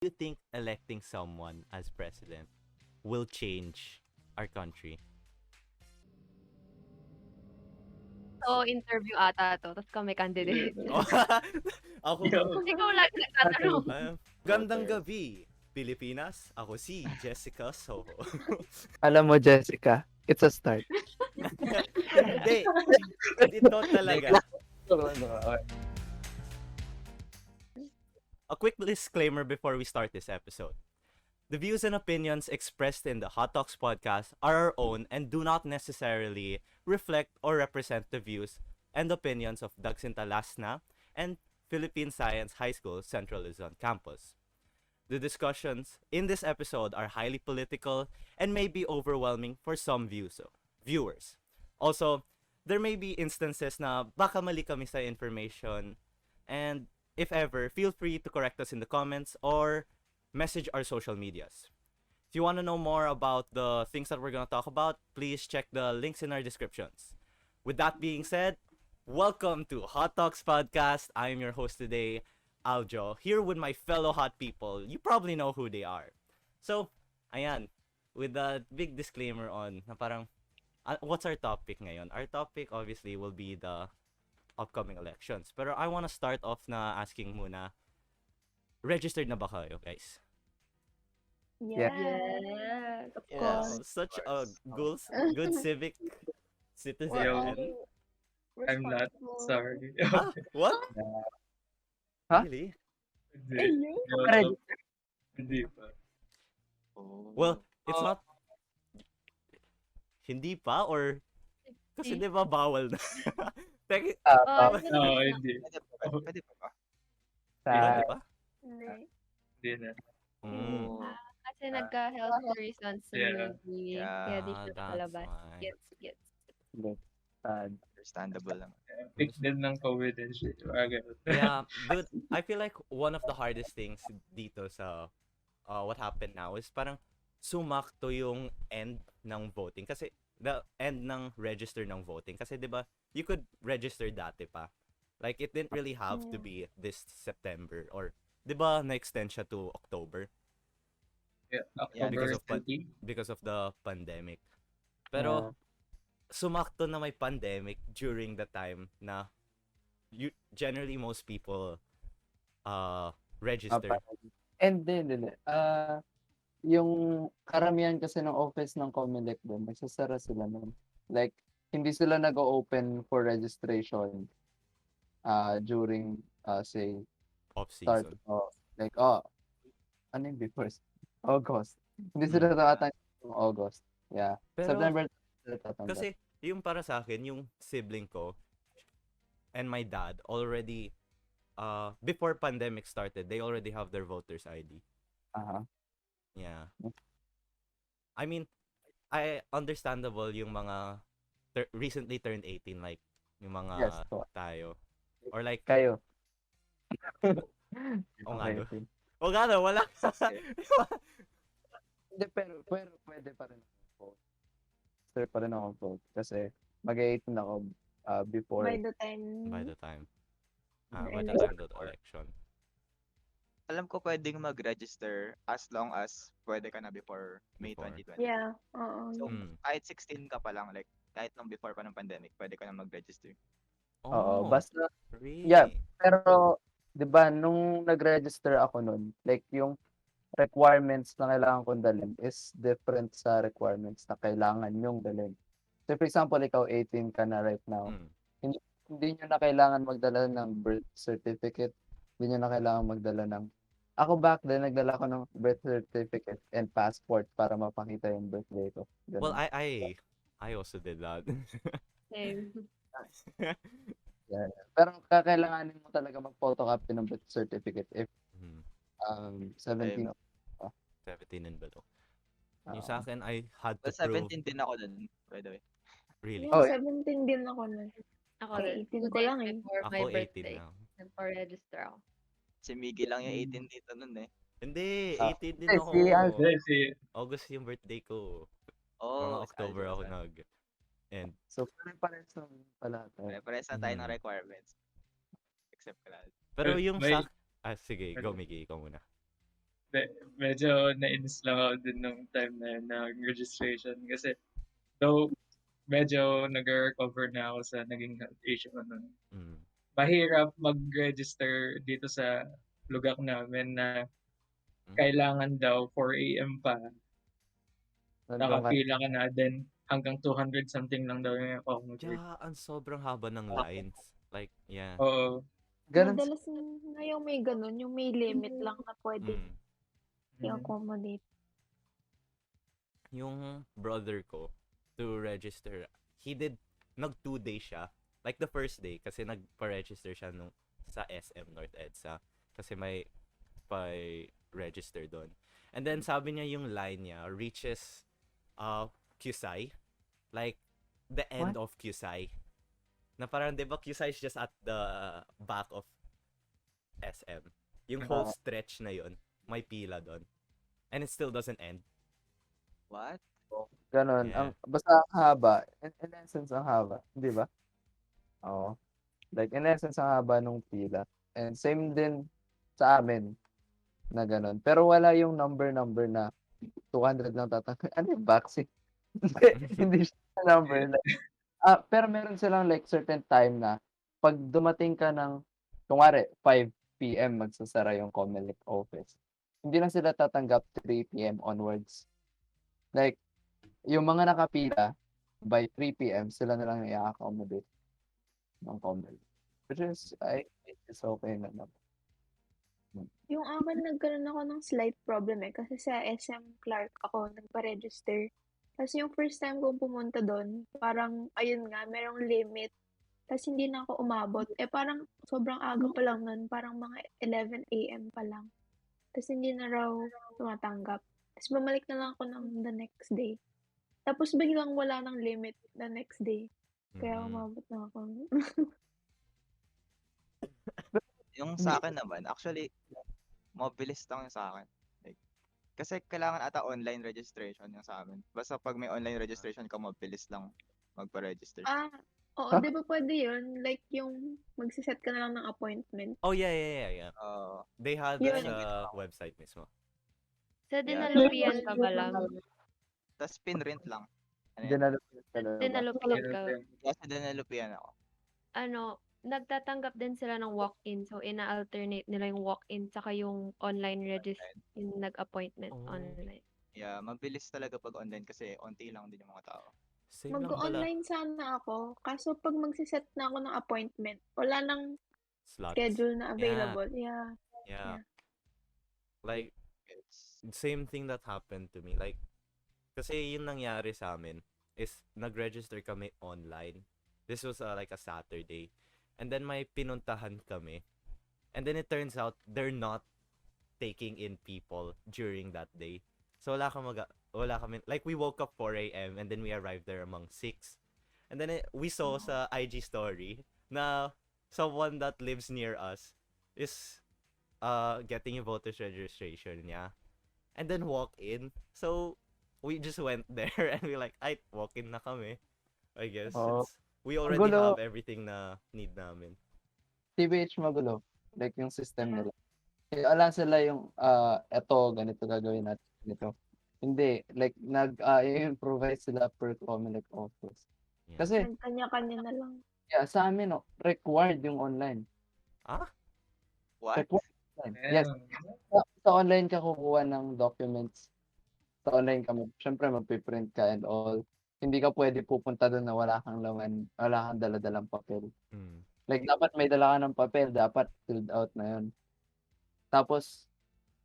you think electing someone as president will change our country? So, interview ata 'to, ta's kami candidate. Oh, ako, Yo, Ikaw lagi nagtatanong. gandang gabi, Pilipinas. Ako si Jessica Soho. Alam mo, Jessica, it's a start. Hindi, ito talaga. A quick disclaimer before we start this episode. The views and opinions expressed in the Hot Talks podcast are our own and do not necessarily reflect or represent the views and opinions of Dagsinta Lasna and Philippine Science High School Central Luzon campus. The discussions in this episode are highly political and may be overwhelming for some viewers. Also, there may be instances na baka mali kami sa information, and if ever, feel free to correct us in the comments or message our social medias. If you want to know more about the things that we're going to talk about, please check the links in our descriptions. With that being said, welcome to Hot Talks Podcast. I am your host today, Aljo, here with my fellow hot people. You probably know who they are. So, ayan, with a big disclaimer on na parang, what's our topic ngayon? Our topic obviously will be the upcoming elections. Pero I want to start off na asking muna, registered na ba kayo, guys? Yeah. Yes, of Yes. course. Such a good civic citizen. Yo. We're I'm not sorry. Ah, what? Huh? Really? Hindi. Already? Hindi pa. Well, it's not hindi pa or kasi 'di ba bawal na. Tek, Oh, No, hindi. Pwede pa ba? pwede pa? Hindi na. Mm. kasi nagka-health reasons Yeah. maybe. Kaya di siya that's palabas. why. Gets. Understandable lang. Pick din ng COVID and shit. Ganun. Yeah, dude, I feel like one of the hardest things dito sa what happened now is parang sumakto yung end ng voting kasi the end ng register ng voting kasi 'di ba you could register dati pa, like it didn't really have to be this September or 'di ba na-extend siya to October Yeah, Yeah, October because of the pandemic. Pero sumakto na may pandemic during the time na generally most people register. And then, yung karamihan kasi ng office ng Comelec doon, nagsasara sila nun. Like, hindi sila nag-open for registration during, say, Off start, season. ano yung before? August. Hindi sila nakatanggap ng August. Yeah. Pero September sila tatanggap. kasi yung para sa akin, yung sibling ko and my dad already before pandemic started, they already have their voters ID. Aha. Yeah. I mean, I understandable yung mga recently turned 18 like yung mga Yes, po. tayo or like Kayo. o nga no. Okay. O nga no, wala. Hindi, pero pwede pa rin ako vote. Pwede pa rin ako vote. Kasi mag-18 ako before. By the time. By the time. The By the election. time of the election. Alam ko pwedeng mag-register as long as pwede ka na before May Before. 2020. Yeah, oo. So, Mm. kahit 16 ka pa lang, like, kahit nung before pa ng pandemic, pwede ka na mag-register. Oo, basta, really? yeah. Pero, di ba, nung nag-register ako nun, like, yung requirements na kailangan kong dalhin is different sa requirements na kailangan yung dalhin. So, for example, ikaw 18 ka na right now. Mm. Hindi nyo na kailangan magdala ng birth certificate. Hindi nyo na kailangan magdala ng... Ako back then, nagdala ko ng birth certificate and passport para mapakita yung birthday ko. Ganun. Well, I also did that. Same. Yeah. Pero kakailanganin mo talaga mag-photocopy ng birth certificate if Mhm. 17 17 and below. Yung sa akin, I had to Well, prove 17 din ako dun, by the way. really. Oh, 17 din ako na. Ako Ay, rin. 18 ko 2 days lang eh. before my Ako 18 birthday. na. Nagpa-register ako. Si Miggy lang yung 18 dito nun eh. Hindi, Ah. 18 din Eh, ako. si Al- Kasi, August yung birthday ko. Oh, Mga October ako nag. And So, pare-pares lang pala tayo. Pares na tayo ng Mhm. requirements. Except ka lang. pero Well, yung may- sa sige, go Miggy, ikaw muna. Medyo nainis lang ako din nung time na yun, registration. Kasi, though, medyo nag-recover na ako sa naging health issue ko nun. Mm. Mahirap mag-register dito sa lugar namin na kailangan daw 4 a.m. pa. Nandun ka. Nakapila ka na, then hanggang 200 something lang daw yung accommodate. Yeah, ang sobrang haba ng lines. Like, yeah. Oo. Ganun Madalas na yung may ganun, yung may limit lang na pwede Mm. i-accommodate. Yung brother ko, to register, nag 2 day siya. Like the first day, kasi nagpa-register siya sa SM North EDSA. Kasi may pa-register doon. And then sabi niya yung line niya reaches Qusay. Like the end of Qusay. Na parang 'di ba Qusay is just at the back of SM. Yung whole stretch na yun, may pila doon. And it still doesn't end. What? Ganon. Yeah. Basta ang haba. In essence, ang haba. Di ba? Oo. Like, in essence, ang haba nung pila. And same din sa amin na ganon. Pero wala yung number na 200 lang tatanggap. Ano yung vaccine? Hindi siya number. Like, pero meron silang like certain time na pag dumating ka ng, kunwari, 5 p.m. magsasara yung Comelec office. Hindi na sila tatanggap 3 p.m. onwards. Like, yung mga nakapila, by 3 p.m., sila na lang i-accommodate ng Comelec. Which is, I think it's okay na naman. Yung akin, nagkaroon ako ng slight problem kasi sa SM Clark ako nagpa-register. Kasi yung first time kong pumunta doon, parang, ayun nga, merong limit. Tapos hindi na ako umabot. Parang sobrang aga pa lang nun. Parang mga 11 a.m. pa lang. Tapos hindi na raw tumatanggap. Tapos bumalik na lang ako ng the next day. Tapos biglang wala ng limit the next day. Kaya umabot na ako. Yung sa akin naman, actually, mabilis lang yung sa akin. Like, kasi kailangan ata online registration yung sa amin. Basta pag may online registration ka, mabilis lang magpa-register. Oo, di ba pwede yun? Like yung magsiset ka na lang ng appointment. Oh, yeah. They had Yun. sa website mismo. Sa Yeah. dinalupian ka ba lang? Tapos pinrint lang. Ano yan? Dinalupit talaga. Dinalupian ka. Kasi dinalupian ako. Nagtatanggap din sila ng walk-in. So, ina-alternate nila yung walk-in saka yung online yung nag-appointment Oh. online. Yeah, mabilis talaga pag online kasi onti lang din yung mga tao. Same lang pala. Mag-online sana ako. Kaso pag magsiset na ako ng appointment, wala nang Slots. schedule na available. Yeah. Yeah. Like, It's, same thing that happened to me. Like, kasi yung nangyari sa amin is nag-register kami online. This was like a Saturday. And then may pinuntahan kami. And then it turns out they're not taking in people during that day. So wala kami, like we woke up 4 a.m. and then we arrived there among 6. And then we saw sa IG story na someone that lives near us is getting a voter's registration niya. And then walk in. So we just went there and we like, ay, walk in na kami. I guess. Oo. We already Gulo. have everything na need namin. TBH magulo. Like yung system nila. Wala sila yung, eto, ganito gagawin natin. Ganito. Hindi. Like, improvise sila per Comelec office. Yeah. Kasi, Kanya-kanya na lang. yeah, sa amin, required yung online. what? Required online. Yes. Sa online ka kukuha ng documents. Sa online ka, syempre magpiprint ka and all. Hindi ka pwede pupunta doon na wala kang laman, wala kang dala-dalang papel. Like, dapat may dala ka ng papel, dapat filled out na yun. Tapos,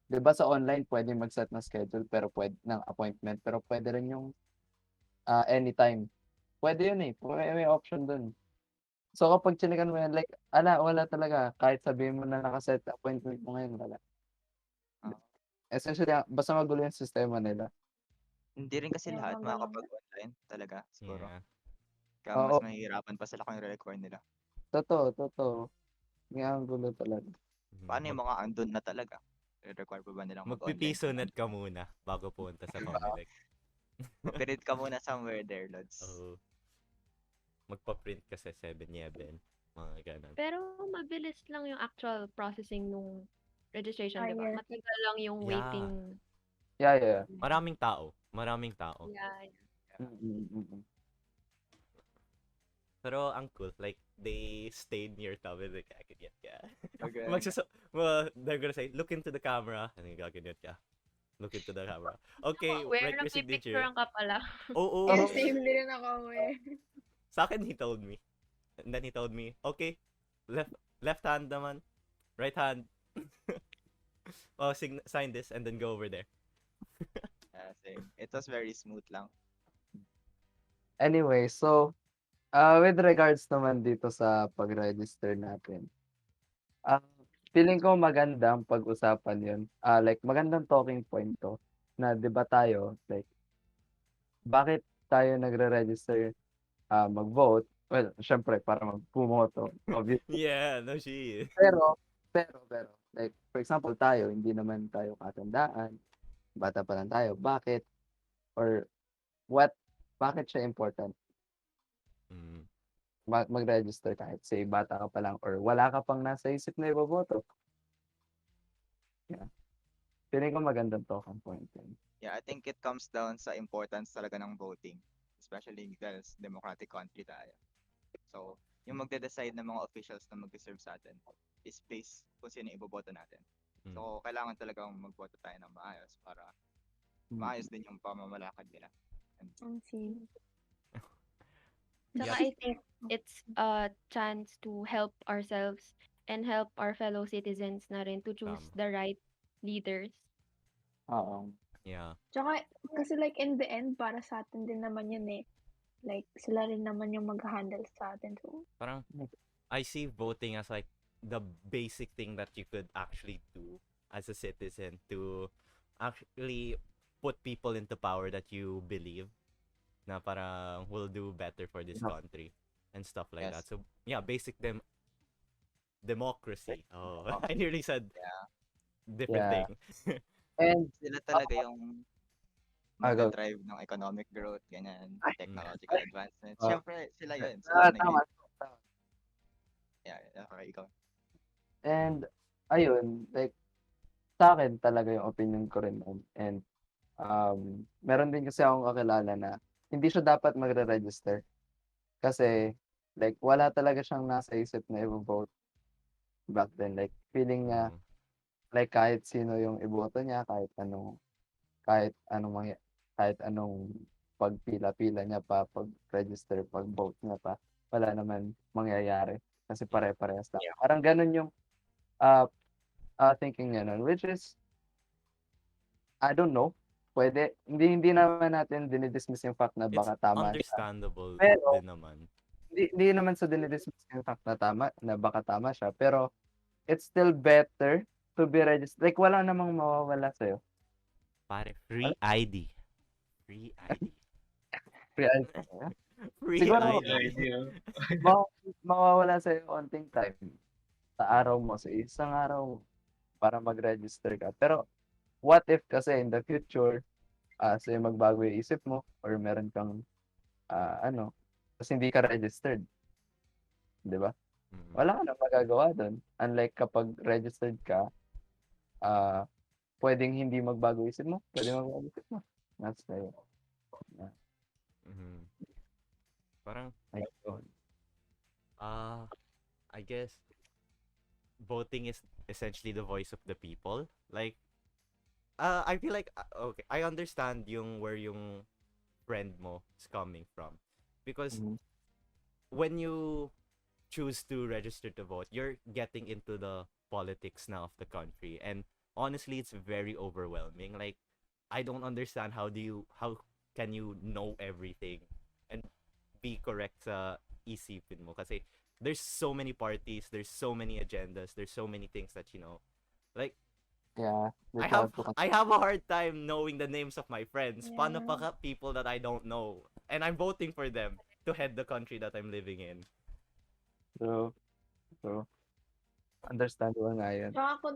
di ba sa online, pwede mag-set ng schedule, pero pwede ng appointment, pero pwede rin yung anytime. Pwede yun eh. May option dun. So, kapag chinikan mo yan, like, wala talaga. Kahit sabihin mo na nakaset appointment mo ngayon, wala. Essentially, basta magulo yung sistema nila. Hindi rin kasi Yeah, lahat magaling. makakapag-online talaga, siguro. Yeah. Kaya mas mahihirapan pa sila kung i-require nila. Totoo. Nga ang gulo talaga. Paano yung mga andun na talaga? I-require pa ba nilang mag-online? Magpipiso net ka muna bago punta sa Comelec. Magpiprint ka muna somewhere there, Lods. Oo. Magpa-print ka sa 7-Eleven. Mga ganun. Pero mabilis lang yung actual processing nung registration, Ah, di ba? yes. Matagal lang yung Yeah. waiting. Yeah. Maraming tao. Yeah. Mm. Pero ang cool, like, they stayed near tabi, like, gaganyan ka. Okay. Well, they're gonna say, look into the camera. And then gaganyan ka. Look into the camera. Okay, Where write your signature. nagpipicturean ka pala. Oo. Yeah, same din ako eh. Sa akin, he told me. And then he told me, okay, left hand naman, right hand. Oh, sign this and then go over there. Yeah, same. It was very smooth lang. Anyway, so, with regards naman dito sa pag-register natin, feeling ko magandang pag-usapan yun. Like, magandang talking point to na 'di ba tayo, like, bakit tayo nagre-register, mag-vote? Well, syempre para bumoto, obviously. Yeah, no shit. Pero, like, for example tayo, hindi naman tayo katandaan, bata pa lang tayo. Bakit or bakit siya important Mm. mag-register kahit say bata ka pa lang or wala ka pang nasa isip na iboboto? Yeah. Feeling ko magandang talking point yun. Yeah, I think it comes down sa importance talaga ng voting. Especially dahil sa democratic country tayo. So, yung magde-decide ng mga officials na mag-serve sa atin is based kung sino yung iboboto natin. So, kailangan talagang magboto tayo ng maayos para maayos din yung pamamalakad nila. Ang same. Tsaka Yeah. I think it's a chance to help ourselves and help our fellow citizens na rin to choose Tama. the right leaders. Oo. Yeah. Tsaka, kasi like in the end, para sa atin din naman yun eh. Like, sila rin naman yung mag-handle sa atin. So, Parang, I see voting as like the basic thing that you could actually do as a citizen to actually put people into power that you believe na parang will do better for this Yeah. country and stuff like Yes. that. So, yeah, basic democracy. Oh, I nearly said different Yeah. thing. And Sila talaga yung go. mag-drive ng economic growth, ganyan, Ay. technological advancement. Oh. Siyempre, sila yun. Sila tama. Yeah, okay, ikaw. And ayun, like sa akin talaga yung opinion ko rin nun. And meron din kasi akong kakilala na hindi siya dapat magre-register kasi like wala talaga siyang nasa isip na i-vote back then. Like feeling niya Mm. like kahit sino yung iboto niya, kahit anong pagpila-pila niya pa, pag-register, pag-vote niya pa, wala naman mangyayari kasi pare-parehas lang. Parang ganun yung thinking niya nun, which is I don't know. Pwede hindi naman natin dinidismiss yung fact na It's baka tama siya. understandable Pero din naman. Hindi naman sa dinidismiss yung fact na baka tama siya, pero it's still better to be registered. Like wala namang mawawala sa'yo. Pare, free ID. Free ID. Free ID. Free Siguro, ID. idea. mawawala sa'yo konting time sa araw mo, sa isang araw para mag-register ka. Pero what if kasi in the future, say magbago yung isip mo or meron kang tapos hindi ka registered, 'di ba? Mm. Wala ka nang magagawa doon. Unlike kapag registered ka, pwedeng hindi magbago isip mo, pwedeng magbago isip mo. That's the Mhm. Parang ayun. I guess voting is essentially the voice of the people. Like I feel like okay, I understand where yung friend mo is coming from because Mhm. when you choose to register to vote, you're getting into the politics now of the country, and honestly, it's very overwhelming. Like I don't understand how can you know everything and be correct sa isipin mo kasi there's so many parties, there's so many agendas, there's so many things that like Yeah. I have a hard time knowing the names of my friends. Paano pa Yeah. ka people that I don't know? And I'm voting for them to head the country that I'm living in. So, understandable nga yun. Tsaka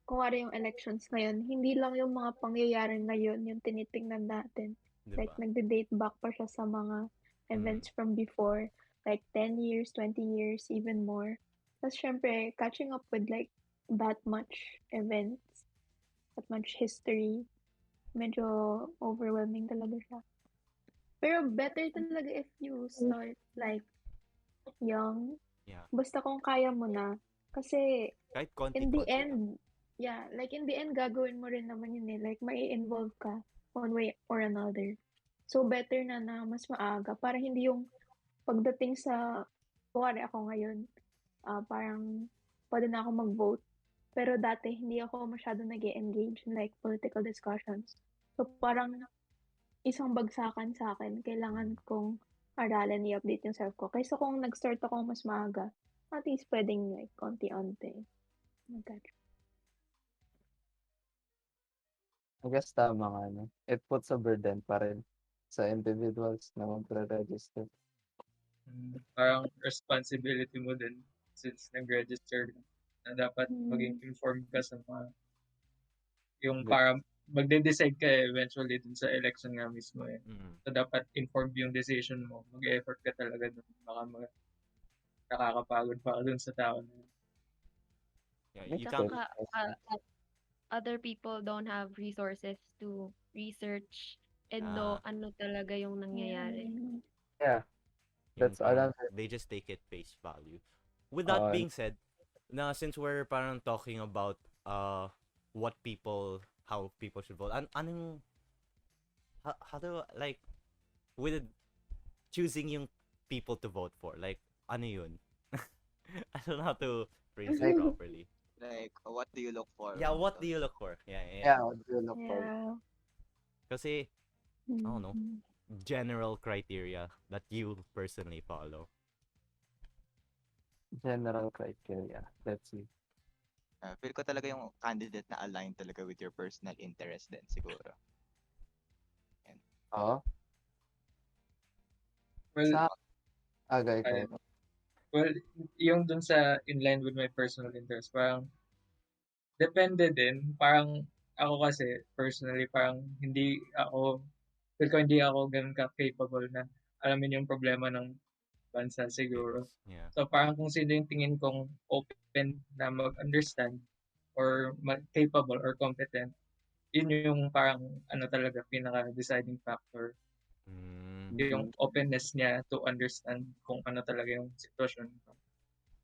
kunwari yung elections ngayon, hindi lang yung mga pangyayari ngayon yung tinitingnan natin. Diba? Like, nagde-date back pa siya sa mga events from before. Like, 10 years, 20 years, even more. Tapos, syempre, catching up with, like, that much events, that much history. Medyo overwhelming talaga siya. Pero better talaga if you start like young. Yeah. Basta kung kaya mo na. Kasi Kahit in the konti-konti lang. end, yeah, like in the end, gagawin mo rin naman yun eh. Like, may involve ka one way or another. So, better na mas maaga para hindi yung pagdating sa, kuwari ako ngayon, parang pwede na ako mag-vote. Pero dati, hindi ako masyado nag-engage in like political discussions. So, parang isang bagsakan sa akin, kailangan kong aralin, i-update yung self ko. Kaysa kung nag-start ako mas maaga, at least pwedeng like konti-onti. Mag-catch. I guess tama nga, no? It puts a burden pa rin sa individuals na magre-register. Parang responsibility mo din since nag-register ka, na dapat maging informed ka sa mga yung Good. parang magde-decide ka eventually dun sa election nga mismo eh. Mm. So dapat informed yung decision mo. Mag-effort ka talaga dun. Baka nakakapagod pa ka dun sa tao na yun. Yeah, Makes you Tsaka can't other people don't have resources to research and know ano talaga yung nangyayari. Yeah, yung that's parang another. they just take it face value. With that being said, na since we're parang talking about how people should vote, anong how do like with choosing yung people to vote for, like ano yun? I don't know how to phrase it properly. Like, what do you look for? Yeah, when what do voting? you look for? Yeah. Yeah, what do you look for? Yeah. Kasi I don't know, Mhm. general criteria that you personally follow. General criteria. Let's see. Feel ko talaga yung candidate na aligned talaga with your personal interest din siguro. Oo. Well, Sa agay ayun. ko. Well, yung dun sa in line with my personal interest, parang depende din. Parang ako kasi personally parang feel ko hindi ako ganun ka-capable na alamin yung problema ng bansa siguro. Yeah. So parang kung sino yung tingin kong open na mag-understand or capable or competent, yun yung parang ano talaga pinaka-deciding factor. Yung openness niya to understand kung ano talaga yung sitwasyon.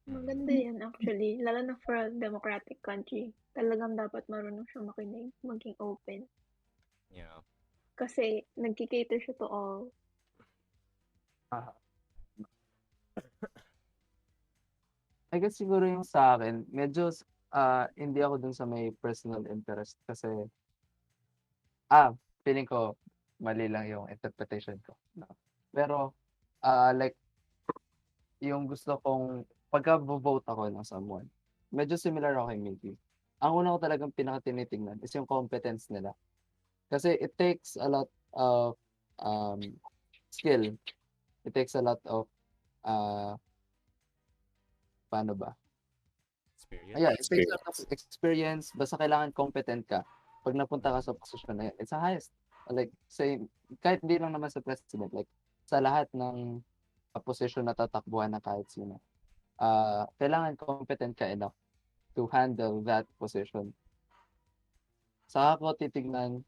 Maganda yan actually, lalo na for a democratic country. Talagang dapat marunong siya makinig, maging open. Yeah. Kasi nagki-cater siya to all. I guess siguro yung sa akin, medyo hindi ako dun sa may personal interest kasi feeling ko mali lang yung interpretation ko. No? Pero like yung gusto kong pagka-vote ako ng someone, medyo similar ako kay Miggy. Ang una ko talagang pinaka-tinitingnan is yung competence nila. Kasi it takes a lot of skill. It takes a lot of paano ba? Experience. Yeah, it takes a lot of experience. Basta kailangan competent ka. Pag napunta ka sa posisyon na yan, it's the highest. Like, say, kahit hindi lang naman sa president, like, sa lahat ng posisyon na tatakbuhan na kahit sino. Kailangan competent ka enough to handle that position. Saka ko titignan,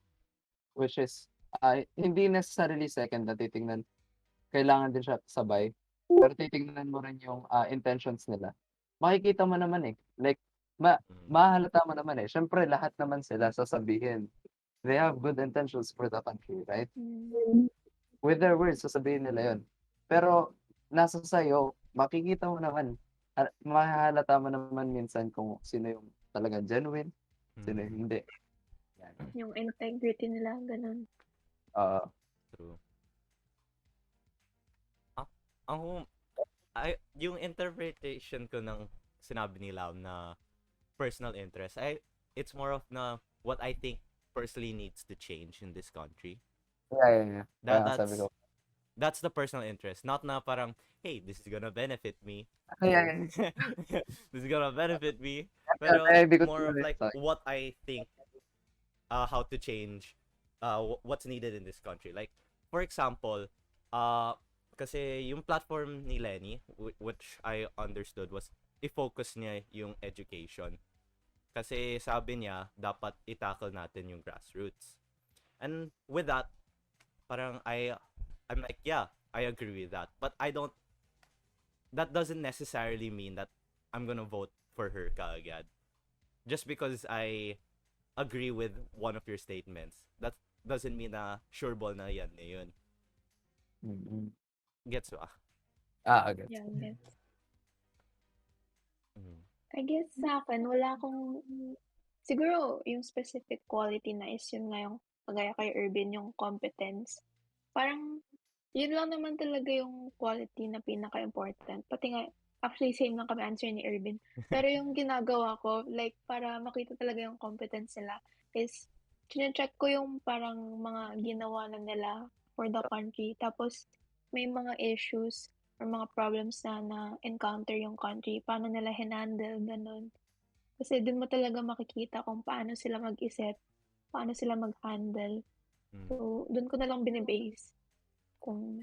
which is, hindi necessarily second na titignan, kailangan din siya sabay. Pero titignan mo rin yung intentions nila. Makikita mo naman eh. Like, mahalata mo naman eh. Siyempre, lahat naman sila sasabihin. They have good intentions for the country, right? With their words, sasabihin nila yun. Pero, nasa sayo, makikita mo naman, mahalata mo naman minsan kung sino yung talagang genuine, sino yung hindi. Yan. Yung integrity nila, ganun. True. Yung interpretation ko ng sinabi ni Lau na personal interest, it's more of na what I think personally needs to change in this country. Yeah. That's the personal interest, not na parang, hey, this is gonna benefit me. Yeah. This is gonna benefit me. Pero more of like what I think how to change what's needed in this country. Like, for example, kasi yung platform ni Lenny, which I understood was i-focus niya yung education. Kasi sabi niya, dapat i-tackle natin yung grassroots. And with that, parang I'm like, yeah, I agree with that. But that doesn't necessarily mean that I'm gonna vote for her kaagad. Just because I agree with one of your statements, that doesn't mean na sure ball na yan na yun. Mm. Gets ba? Okay. Yeah, I guess. Mm. I guess sa akin, wala akong, siguro yung specific quality na is yun nga yung, kagaya kay Irvin, yung competence. Parang, yun lang naman talaga yung quality na pinaka-important. Pati nga, actually, same lang kami answer ni Irvin. Pero yung ginagawa ko, like, para makita talaga yung competence nila, is, chinecheck ko yung parang mga ginawa na nila for the country. Tapos, may mga issues or mga problems na na-encounter yung country, paano nila hinandle, ganun. Kasi dun mo talaga makikita kung paano sila mag-isip, paano sila mag-handle. Mm. So, dun ko na lang binibase kung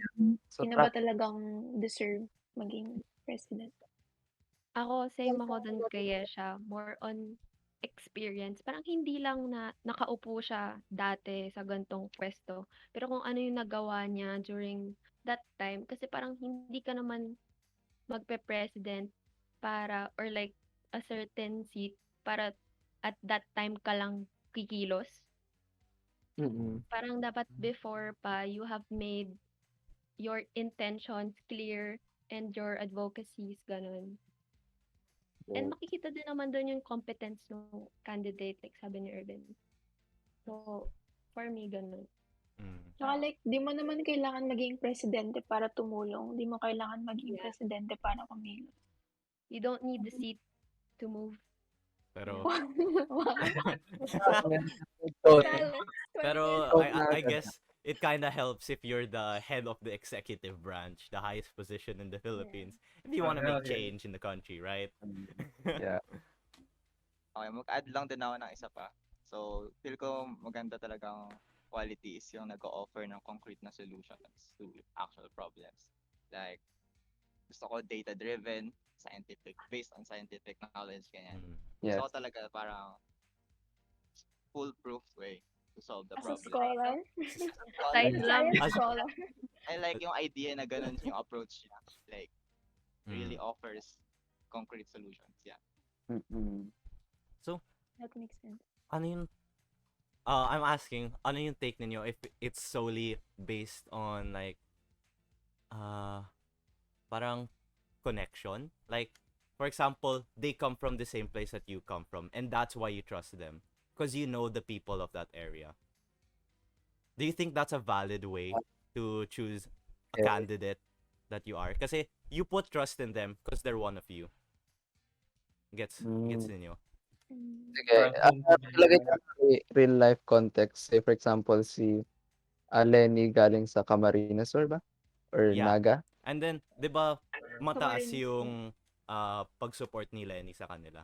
So, sino ba talagang deserve maging president. Ako, same ako dun kay Yesha. More on experience. Parang hindi lang na nakaupo siya dati sa gantong pwesto. Pero kung ano yung nagawa niya during that time. Kasi parang hindi ka naman magpe-president para or like a certain seat para at that time ka lang kikilos. Parang dapat before pa you have made your intentions clear and your advocacies, ganun. And makikita din naman doon yung competence ng candidate, like sabi ni Urban. So, for me, ganun. Mm. Tsaka like, di mo naman kailangan maging presidente para tumulong. Di mo kailangan maging Yeah. presidente para kumilos. You don't need the seat to move. Pero Wow. So, Challenge pero 20. I guess it kind of helps if you're the head of the executive branch, the highest position in the Philippines, if you want to make Yeah. change in the country, right? yeah. Okay, mag-add lang din ako ng isa pa. So, feel ko maganda talagang quality is yung nag-o-offer ng concrete na solutions to actual problems. Like, gusto ko data-driven, scientific, based on scientific knowledge, ganyan. Mm. Yes. Gusto ko talaga parang foolproof way to solve the As a problem. scholar, Side lang. science scholar. I like yung idea na ganun yung approach niya. Like, really Mm. offers concrete solutions. Yeah. So, That makes sense. ano yung I'm asking, ano yung take ninyo if it's solely based on like parang connection? Like, for example, they come from the same place that you come from, and that's why you trust them because you know the people of that area. Do you think that's a valid way to choose a Yeah. candidate that you are? Kasi you put trust in them because they're one of you. Gets ninyo? Sige. Parang Talaga yung real life context. Say, for example, si Lenny galing sa Camarines Sur ba? Or Yeah. Naga? And then, 'di ba, mataas Camarines, yung pag-support ni Lenny sa kanila.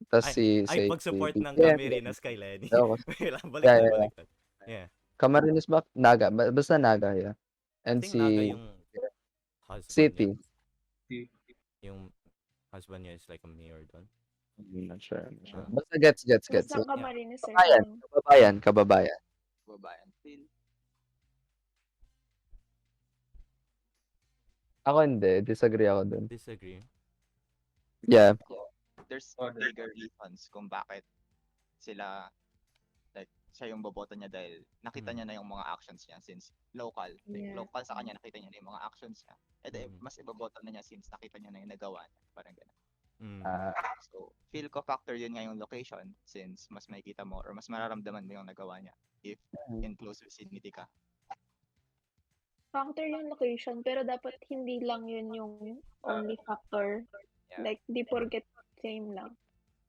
Tapos Ay, pag-support ng Yeah, Camarines kay Lenny. Oo. Baliktad, Yeah. baliktad. Yeah. Camarines ba? Naga. Basta Naga, yeah. I And think Naga si yung husband City. niya. Yung husband niya is like a mayor doon. I'm not sure. Ah. Basta gets. Basta Camarines, sir. Kababayan. Babayan. Feel Ako hindi. Disagree ako dun. Disagree. Yeah. there's bigger reasons kung bakit sila like siya yung boboto niya dahil nakita niya na yung mga actions niya since local. Like Yeah. local sa kanya nakita niya na yung mga actions niya. Mhm. Mas iboboto na niya since nakita niya na yung nagawa niya. Parang gano'n. Mm. So, feel ko factor yun nga yung location since mas makikita mo or mas mararamdaman mo yung nagawa niya if in close vicinity ka. Factor yung location, pero dapat hindi lang yun yung only factor. Yeah. Like, di porket same lang.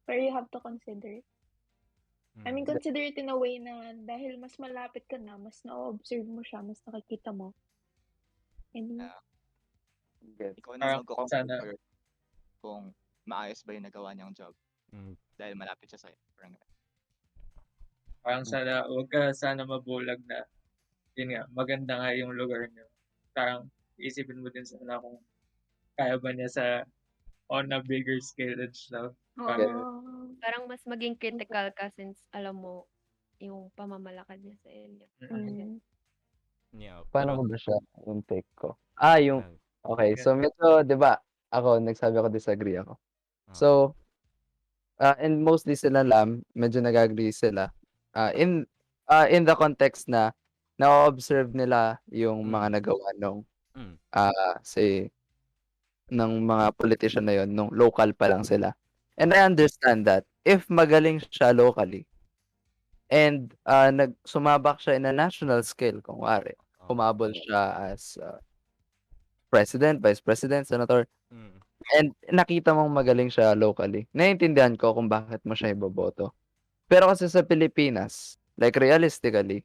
Pero you have to consider it. I mean, consider it in a way na dahil mas malapit ka na, mas na-observe mo siya, mas nakikita mo. And Gets. Ikaw na Parang mag-consider kung maayos ba yung nagawa niyang job Mm. dahil malapit siya sa'yo. Parang gano'n. Parang sana, huwag ka sana mabulag na, yun nga, maganda nga yung lugar niyo. Parang isipin mo din sana kung kaya ba niya sa on a bigger scale and stuff. oh, Parang mas maging critical ka since alam mo yung pamamalakad niya sa inyo. Mm. Yeah, Paano pero ko ba siya yung take ko? Yung nag okay. So medyo 'di ba, nagsabi ako disagree ako. ah, So, and mostly sila medyo nag-agree sila. In in the context na na-o-observe nila yung mm, mga nagawa nung, mm, say ng mga politician na yun nung local pa lang sila. And ah, I understand that if magaling siya locally and, sumabak siya in a national scale kunwari, ah, humabol siya as, president, vice president, senator, mm, and nakita mong magaling siya locally, naiintindihan ko kung bakit mo siya iboboto. Pero kasi sa Pilipinas, like realistically,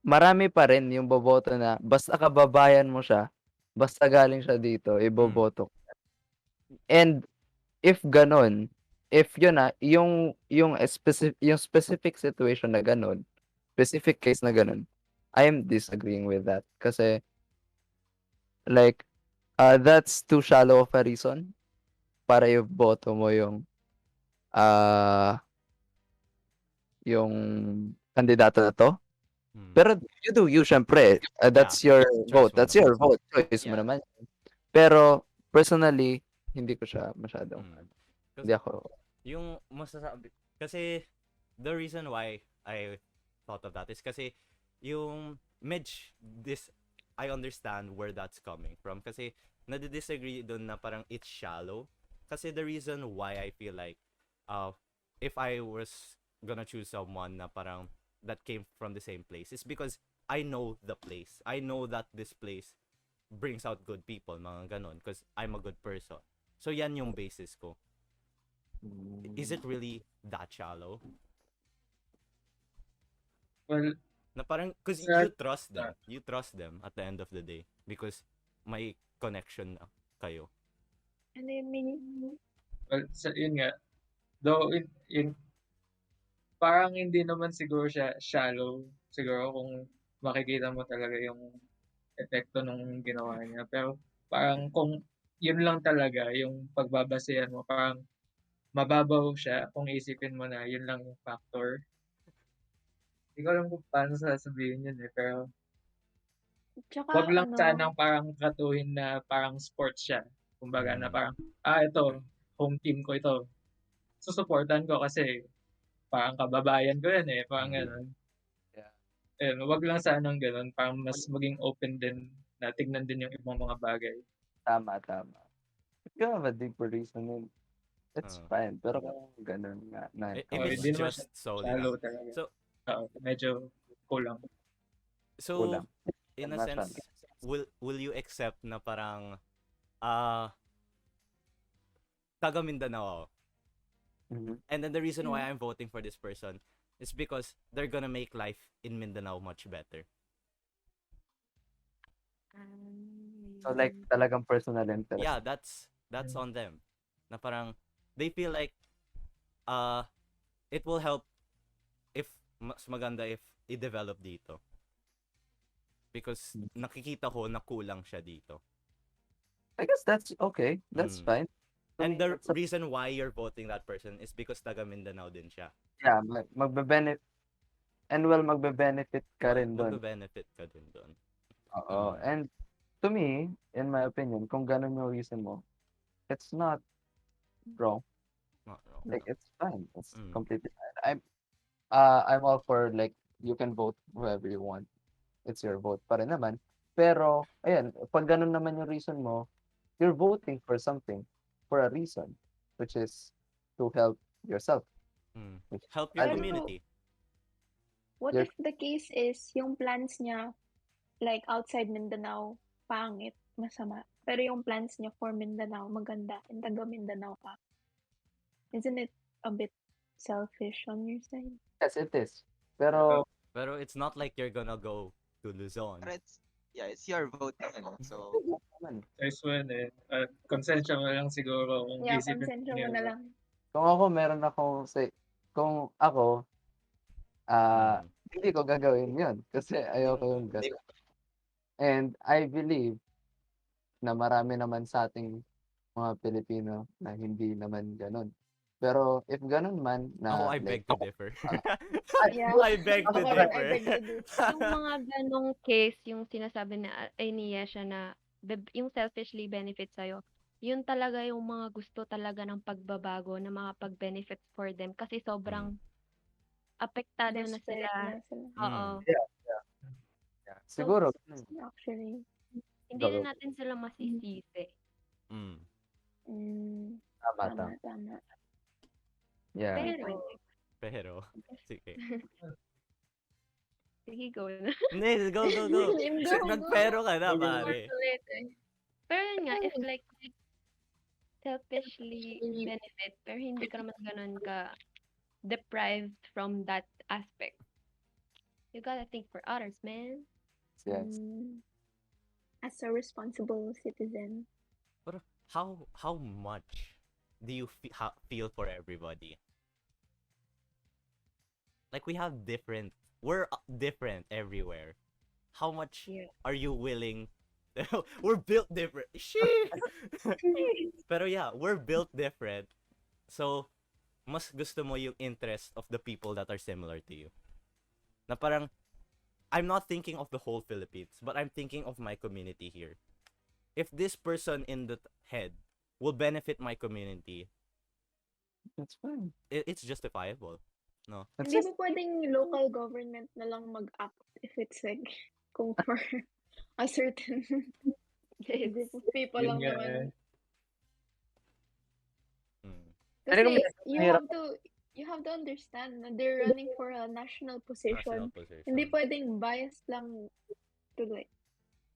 marami pa rin yung boboto na basta kababayan mo siya, basta galing siya dito, mm, iboboto. And if gano'n, if yun, yung specific situation na gano'n, specific case na gano'n, I am disagreeing with that. Kasi like, that's too shallow of a reason para iboto mo ah, yung kandidato na 'to. mm. Pero you do you siyempre, Yeah, choice mo that's naman. your vote, choice mo Yeah. naman yun. Pero personally, hindi ko siya masyadong Mm. hindi ako Yung masasabi kasi the reason why I thought of that is kasi yung this I understand where that's coming from kasi nadi-disagree doon na parang it's shallow kasi the reason why I feel like uh if I was gonna choose someone na parang that came from the same place is because I know the place. I know that this place brings out good people, mga ganon, because I'm a good person. So yan yung basis ko. Is it really that shallow? Well, Na parang, because sa you trust them at the end of the day because may connection na kayo. Ano yung meaning? yun nga, though parang hindi naman siguro siya shallow, siguro kung makikita mo talaga yung epekto ng ginawa niya. Pero parang kung yun lang talaga yung pagbabasehan mo, parang mababaw siya kung isipin mo na yun lang yung factor. Hindi ko alam kung paano sasabihin yun pero Tsaka wag lang ano, sanang parang tratuhin na parang sports siya. Kumbaga na parang, ito, home team ko ito. Susuportahan ko kasi parang kababayan ko yan eh, parang Mm. gano'n. yeah. Ayun, wag lang sanang gano'n, parang mas maging open din na tignan din yung ibang mga bagay. Tama, tama. If you have a deeper reason, then it's Uh, fine. Pero kung gano'n nga na if it's Hindi naman siya just solely shallow lang. talaga. So, Medyo kulang. so kulang. in a Not sense, will you accept na parang taga Mindanao ako? Mhm. And then the reason why Mm. I'm voting for this person is because they're gonna make life in Mindanao much better. So like talagang personal interest. Yeah, that's on them. Na parang they feel like uh it will help if mas maganda if i-develop dito. Because nakikita ko na kulang siya dito. I guess that's okay. That's Mm. fine. To And me, the that's a, reason why you're voting that person is because taga Mindanao din siya. yeah, magbe-benefit and magbe-benefit ka rin doon. Magbe-benefit ka din doon. Oo. And to me, in my opinion, kung ganun yung reason mo, it's not wrong. No, no, Like no. it's fine. It's Mm. completely fine. I'm all for like you can vote whoever you want. It's your vote pa rin naman. Pero ayan, pag ganun naman yung reason mo, you're voting for something for a reason, which is to help yourself. Mm. Which is Help your valid. Pero community. what Your if the case is yung plans niya like outside Mindanao, pangit, masama. Pero yung plans niya for Mindanao, maganda, and taga Mindanao ka. Isn't it a bit selfish on your side? yes, it is. Pero Pero it's not like you're gonna go to Luzon. Pero it's your vote naman. So, naman, Choice mo yun eh. Konsensya mo lang siguro kung Yeah, isipin konsensya niya. mo na lang. kung ako meron akong say, kung ako Mm. hindi ko gagawin 'yun kasi ayoko yung gano'n. And I believe na marami naman sa ating mga Pilipino na hindi naman gano'n. Pero if ganun man Ako, na I like beg to differ. Yeah. I beg to Ako Ako rin, I differ. beg to differ. Yung mga ganong case, yung sinasabi na ay ni Yesha na yung selfishly benefit sa'yo, yun talaga yung mga gusto talaga ng pagbabago na makapag-benefits for them kasi sobrang apektado na Desperate sila. na sila. Oo. Mm. yeah, So, siguro actually, Hindi na natin sila masisisi. Mm. tama. tama, tama. Yeah. Pero, Pero, sige. sige, go na. Hindi, go. Go, Nagpero ka na, Go, go, go. pare. Pero yun nga, if like selfishly benefit, pero hindi ka naman ganun ka deprived from that aspect. You gotta think for others, man. Yes. As a responsible citizen. But how much do you feel for everybody? Like we're different everywhere. How much Yeah. are you willing? We're built different. Shit. Pero yeah, we're built different. So, mas gusto mo yung interest of the people that are similar to you. Na parang, I'm not thinking of the whole Philippines, but I'm thinking of my community here. If this person in the head will benefit my community, That's fine. it's justifiable. No? That's Hindi just ba pwedeng local government na lang mag-act if it's like, kung for a certain group of people Yun lang nga. naman. Mm. Ano Kasi mahirap. you have to understand na they're running for a national position. National position. Hindi pwedeng biased lang to like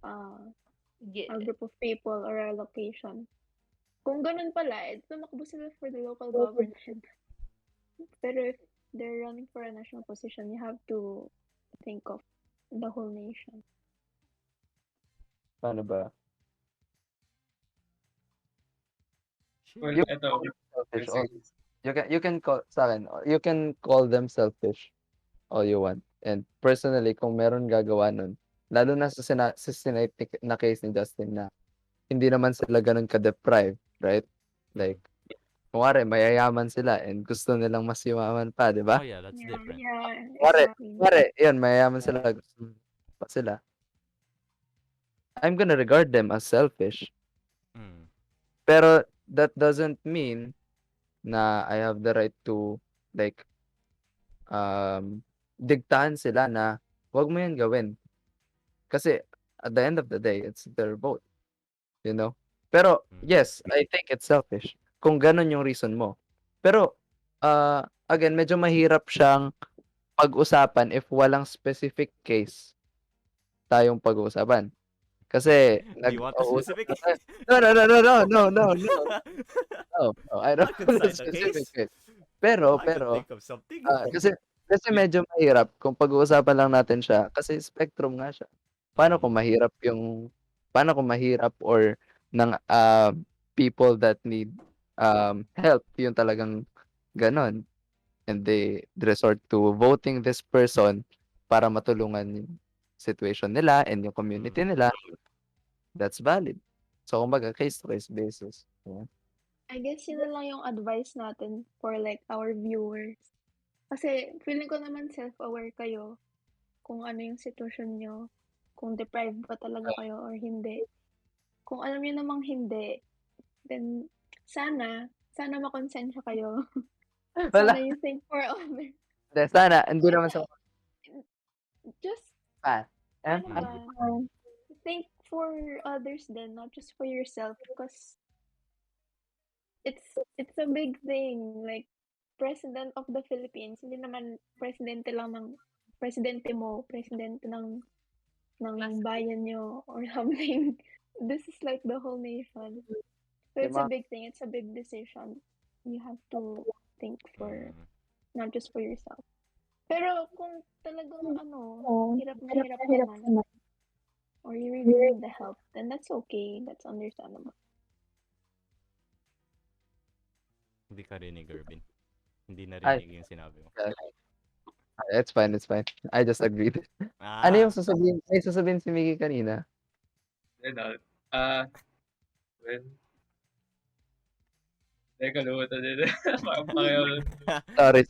a group of people or a location. Kung ganun pala, tumakbo sila for the local government. Pero if they're running for a national position, you have to think of the whole nation. Paano ba? Well, You ito. selfish. Kasi, You can call sa akin, you can call them selfish all you want. And personally, kung meron gagawa nun, lalo na sa na case ni Justin na hindi naman sila ganun ka-deprived, right? Like, kunwari, mayayaman sila and gusto nilang mas yumaman pa, di ba? Oh yeah, that's different. Yeah, exactly. Kunwari, yun, mayayaman sila, gusto pa sila. I'm gonna regard them as selfish. Mm. Pero that doesn't mean na I have the right to like diktahan sila na wag mo yan gawin. Kasi at the end of the day, it's their vote. You know? Pero yes, I think it's selfish kung ganun yung reason mo. Pero again, medyo mahirap siyang pag-usapan if walang specific case tayong pag-uusapan. Kasi Do you want the specific? No, I don't I could want a cite a specific case. case. Pero, I could think of something. kasi medyo mahirap kung pag-uusapan lang natin siya kasi spectrum nga siya. Paano kung mahirap or ng people that need help yung talagang ganon and they resort to voting this person para matulungan yung situation nila and yung community nila, that's valid. So, kumbaga, case-to-case basis. Yeah. I guess yun na lang yung advice natin for like our viewers. Kasi feeling ko naman self-aware kayo kung ano yung sitwasyon nyo, kung deprived ba talaga kayo or hindi. Kung alam nyo namang hindi, then sana makonsensya kayo. Wala. Sana you think for others. Sana, hindi naman sa Just ano ba? Think for others then, not just for yourself, because it's a big thing. Like, President of the Philippines, hindi naman presidente lang ng presidente mo, presidente ng bayan nyo or something. This is like the whole nation. So it's a big thing. It's a big decision. You have to think for not just for yourself. Pero kung talagang hirap na hirap ka na, or you really need the help, then that's okay. That's understandable. Hindi ka rinig, Irvin. Hindi narinig yung sinabi mo. It's fine. I just agreed. Ano yung sasabihin? May sasabihin si Miggy kanina? well, Teka, luto din. Parang pareho lang. Sorry.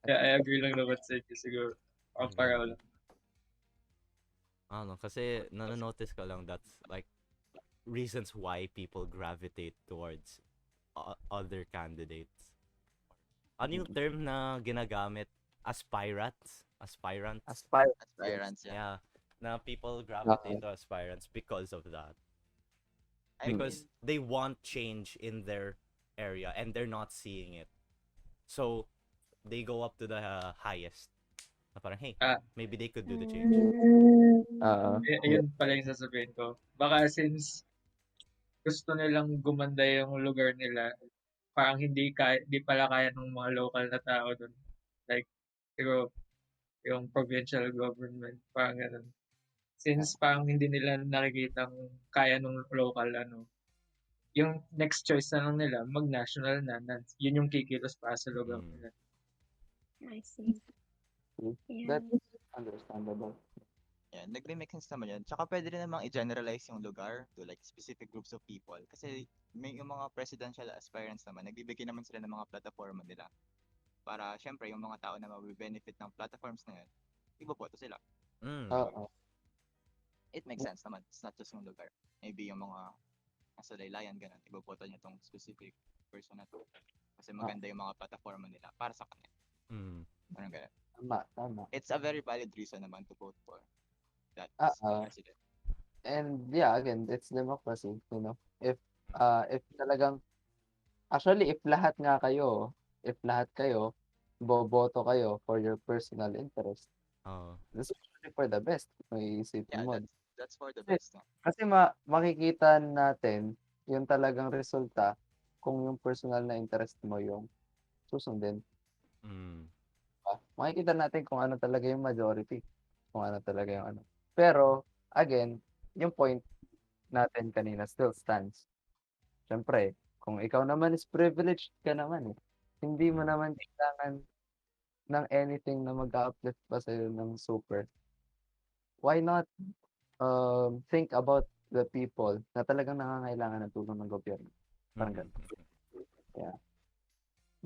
Yeah, I agree lang naman sa inyo siguro. Parang pareho lang. I don't know, kasi nanonotice ko lang that's like reasons why people gravitate towards other candidates. Ano yung term na ginagamit? Aspirants? Aspirants? Aspirants, yeah. Yeah. Na people gravitate to aspirants because of that. I agree. Because they want change in their area and they're not seeing it. So, they go up to the highest. Na parang, hey, maybe they could do the change. Ayun pala yung sasabihin ko. Baka since gusto nilang gumanda yung lugar nila, parang hindi pala kaya ng mga local na tao doon. Like, siguro, yung provincial government, parang ganun. Since parang hindi nila nakikitang kaya ng local, yung next choice na lang nila, mag-national na. Yun yung kikilos para sa lugar nila. I see. Yeah. That's understandable. Yeah, nagme-make sense naman yun. Tsaka pwede rin namang i-generalize yung lugar to like specific groups of people. Kasi may yung mga presidential aspirants naman, nagbibigay naman sila ng mga platforma nila. Para syempre yung mga tao na mabe-benefit ng platforms na yun, iboboto sila. It makes sense naman. It's not just yung lugar. Maybe yung mga nasa laylayan, ganun, iboboto niya tong specific person na to. Kasi maganda yung mga platforma nila para sa kanya. Parang ganun. Tama. It's a very valid reason naman to vote for that president. And yeah, again, it's democracy, you know. If talagang actually if lahat kayo boboto kayo for your personal interest. That's actually for the best. May isipin mo. That's for the best. No? Kasi makikita natin yung talagang resulta kung yung personal na interest mo yung susundin. Makikita natin kung ano talaga yung majority. Kung ano talaga yung ano. Pero, again, yung point natin kanina still stands. Siyempre, kung ikaw naman is privileged ka naman hindi mo naman kailangan ng anything na mag-uplift pa sa'yo ng super. Why not think about the people na talagang nangangailangan ng tulong ng gobyerno? Parang ganun.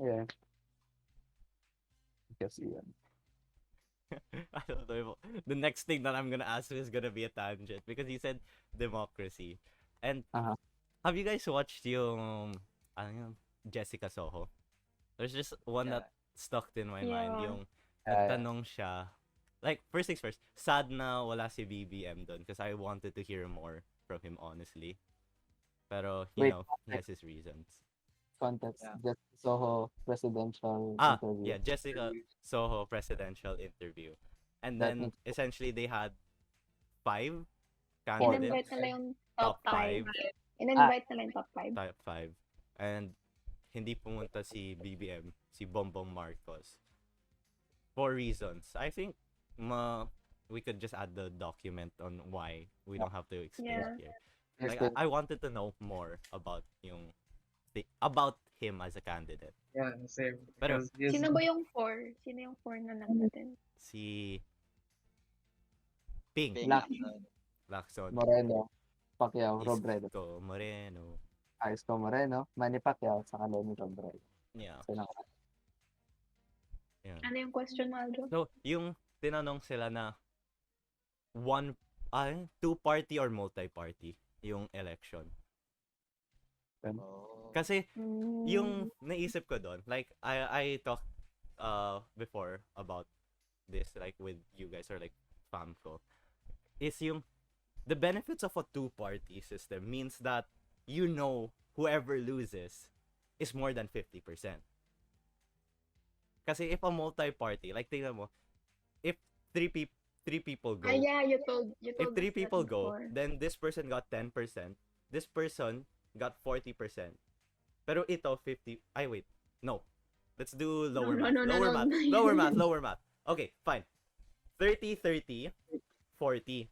Yeah. Kasi yan. I don't know. The next thing that I'm gonna ask is gonna be a tangent because you said democracy. And have you guys watched yung Jessica Soho? There's just one that stuck in my mind. Yung nagtanong siya. Like, first things first, sad na wala si BBM doon because I wanted to hear more from him, honestly. Pero, you know, he has his reasons. Context. Jessica Soho presidential interview. Yeah, Jessica Soho presidential interview. And then, essentially, they had 5 candidates. In-invite nila yung top 5. In-invite nila yung top 5. Top 5. And, hindi pumunta si BBM, si Bongbong Marcos. For reasons. I think, we could just add the document on why we don't have to explain it here. Like, I wanted to know more about about him as a candidate. Yeah, same. Pero, sino ba yung 4? Sino yung 4 na natin? Si Ping. Lacson. Moreno. Pacquiao. Robredo. Isko Moreno. Isko Moreno. Manny Pacquiao. Saka Lenny Robredo. Yeah. Ano yung question mo, Aljo? So, yung tinanong sila na two-party or multi-party yung election. Kasi yung naisip ko doon, like I talked before about this like with you guys or like fam ko, is yung the benefits of a two-party system means that whoever loses is more than 50%. Kasi if a multi-party, like tingnan mo, if three people go. You told if 3 people go, before. then this person got 10%, this person got 40%. Pero ito 50. Ay wait. No. Let's do lower math. Lower math. Okay, fine. 30 30 40.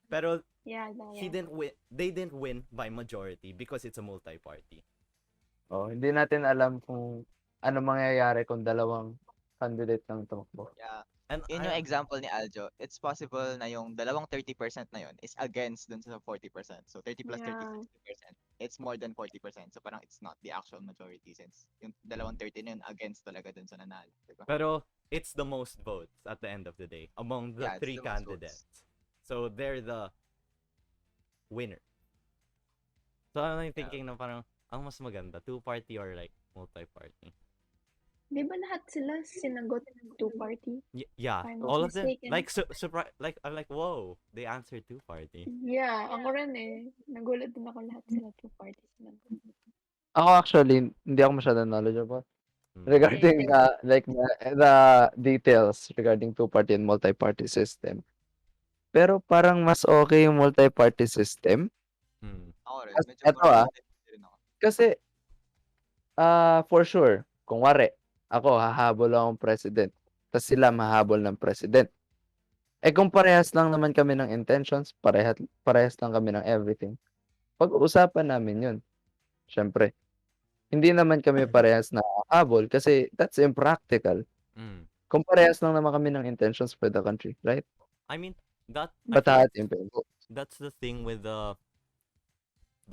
Pero he didn't win. They didn't win by majority because it's a multi-party. Hindi natin alam kung ano mangyayari kung dalawang candidate ng tumakbo. Yeah. And Yun yung example ni Aljo. It's possible na yung dalawang 30% na yun is against dun sa 40%. So 30 plus 30, Yeah. 60%. It's more than 40%. So parang it's not the actual majority since yung dalawang 30 na yun against talaga dun sa nanalo. Diba? pero it's the most votes at the end of the day among the Yeah, it's three the most candidates. votes. So they're the winner. So I'm Yeah. thinking na parang ang mas maganda, two-party or like multi-party. Di ba lahat sila sinagot two-party? Yeah, If I'm all not of them. mistaken. Like surprise, like I'm like, whoa, they answered two-party. Yeah, ako rin eh. Nagulat din ako lahat sila two-party sinagot. Ako actually, hindi ako masyadong knowledgeable Mm. regarding Same. like the details regarding two-party and multi-party system. Pero parang mas okay yung multi-party system. Mm. Ako rin. As, Medyo eto parang rin ako. kasi for sure, kung wari, ako hahabol akong president, tapos sila mahabol ng president. Eh kung parehas lang naman kami ng intentions, parehas lang kami ng everything, pag-uusapan namin yun. Syempre, hindi naman kami parehas na habol kasi that's impractical. Mm. Kung parehas lang naman kami ng intentions for the country, right? I mean, I Ba't feel like hahatiin pa yung vote? that's the thing with the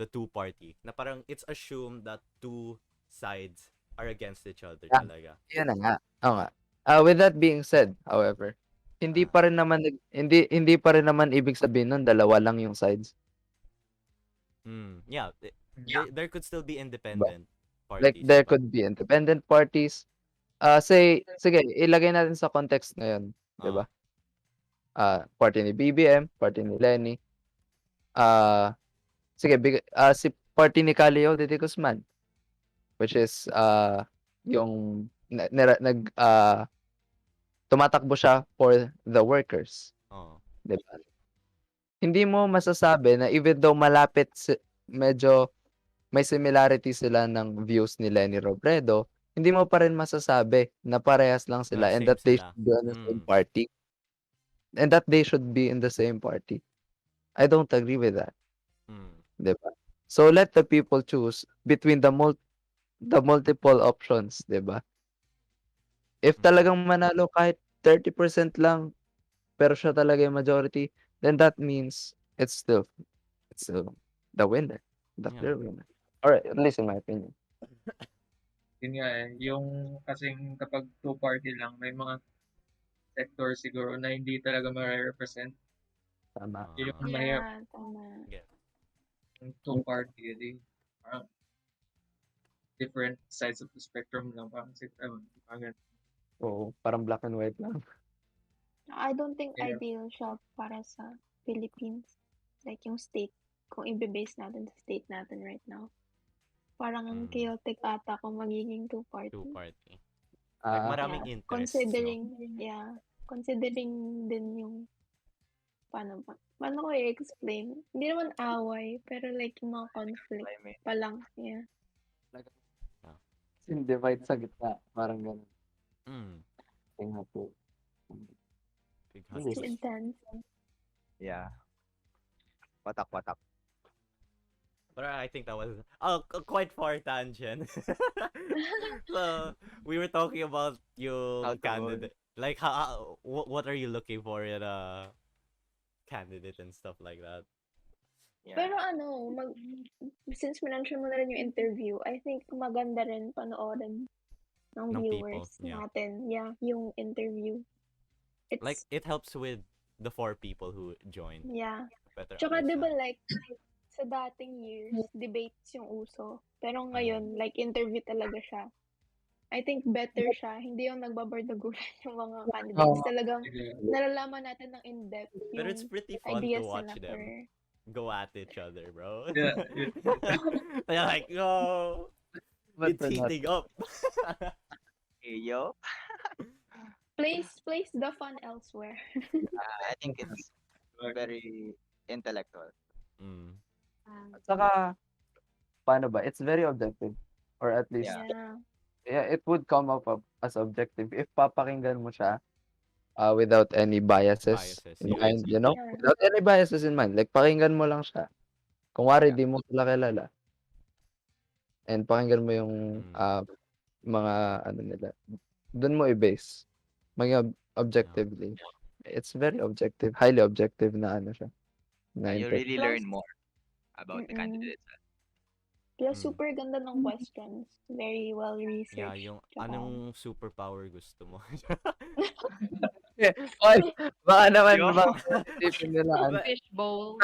two-party. Na parang it's assumed that two sides are against each other Yeah. talaga. Yan na nga. Oo nga. With that being said, however, hindi Ah. pa rin naman ibig sabihin nun dalawa lang yung sides. Yeah, Yeah. there could still be independent Like parties, there diba? could be independent parties. Sige, ilagay natin sa context ngayon, 'di ba? Party ni BBM, party ni Lenny. Sige, si party ni Calio de Guzman, which is yung tumatakbo siya for the workers, Oo. 'di ba? Hindi mo masasabi na even though malapit medyo may similarity sila ng views ni Lenny Robredo, hindi mo pa rin masasabi na parehas lang sila and Same that they sila. should be on the same party. And that they should be in the same party. I don't agree with that, Mm. 'di ba? So let the people choose between the multiple options, 'di ba? If talagang manalo kahit 30% lang, pero siya talaga yung majority, then that means it's still the winner, the Yeah. clear winner. Or at least in my opinion. Yun nga eh. Yung kasing kapag two-party lang, may mga sector siguro na hindi talaga ma-represent. Tama. Yun yung mahirap. Yeah, tama. Yung two-party, di parang different sides of the spectrum lang. Parang parang Oo, parang black and white lang. I don't think Yeah. ideal siya para sa Philippines. Like yung state, kung i-base natin sa state natin right now. Parang ang chaotic ata kung magiging two-party. Two-party. Like maraming interests, Considering din yung paano ko i-explain? Hindi naman away, pero like yung mga conflict pa lang. Yeah. Yung divide sa gitna, parang gano'n. Tingnan po. Big Too intense. Yeah. Patak-patak. But I think that was quite far tangent. So we were talking about your candidate. Like what are you looking for in a candidate and stuff like that? Yeah. Pero since mention mo na rin yung interview, I think maganda rin panoorin ng viewers people, yeah. natin. Yeah, yung interview. It's Like it helps with the 4 people who joined. Yeah. Better Tsaka di ba understand. like sa dating years, debates yung uso. Pero ngayon, like interview talaga siya. I think better siya. Hindi yung nagbabardagulan yung mga candidates. Talagang nalalaman natin ng in-depth yung But it's pretty fun to ideas watch nila them go at each other, bro. Yeah. They're like, no, it's heating up. Hey, yo. Place the fun elsewhere. I think it's very intellectual. At saka, paano ba? It's very objective. Or at least, it would come up as objective if papakinggan mo siya without any biases in mind, you know? Yeah. Without any biases in mind. Like, pakinggan mo lang siya. Kung wari, di mo sila kilala. And pakinggan mo yung mga, dun mo i-base. Maging objectively. It's very objective, highly objective na ano siya, na You really Plus, learn more about the mm-mm. candidate. Plus, Mm. super ganda ng questions. Very well Yeah, researched. yung Tsaka, anong superpower gusto mo? Oy, baka naman Yo. isipin nila ano. Fishbowl.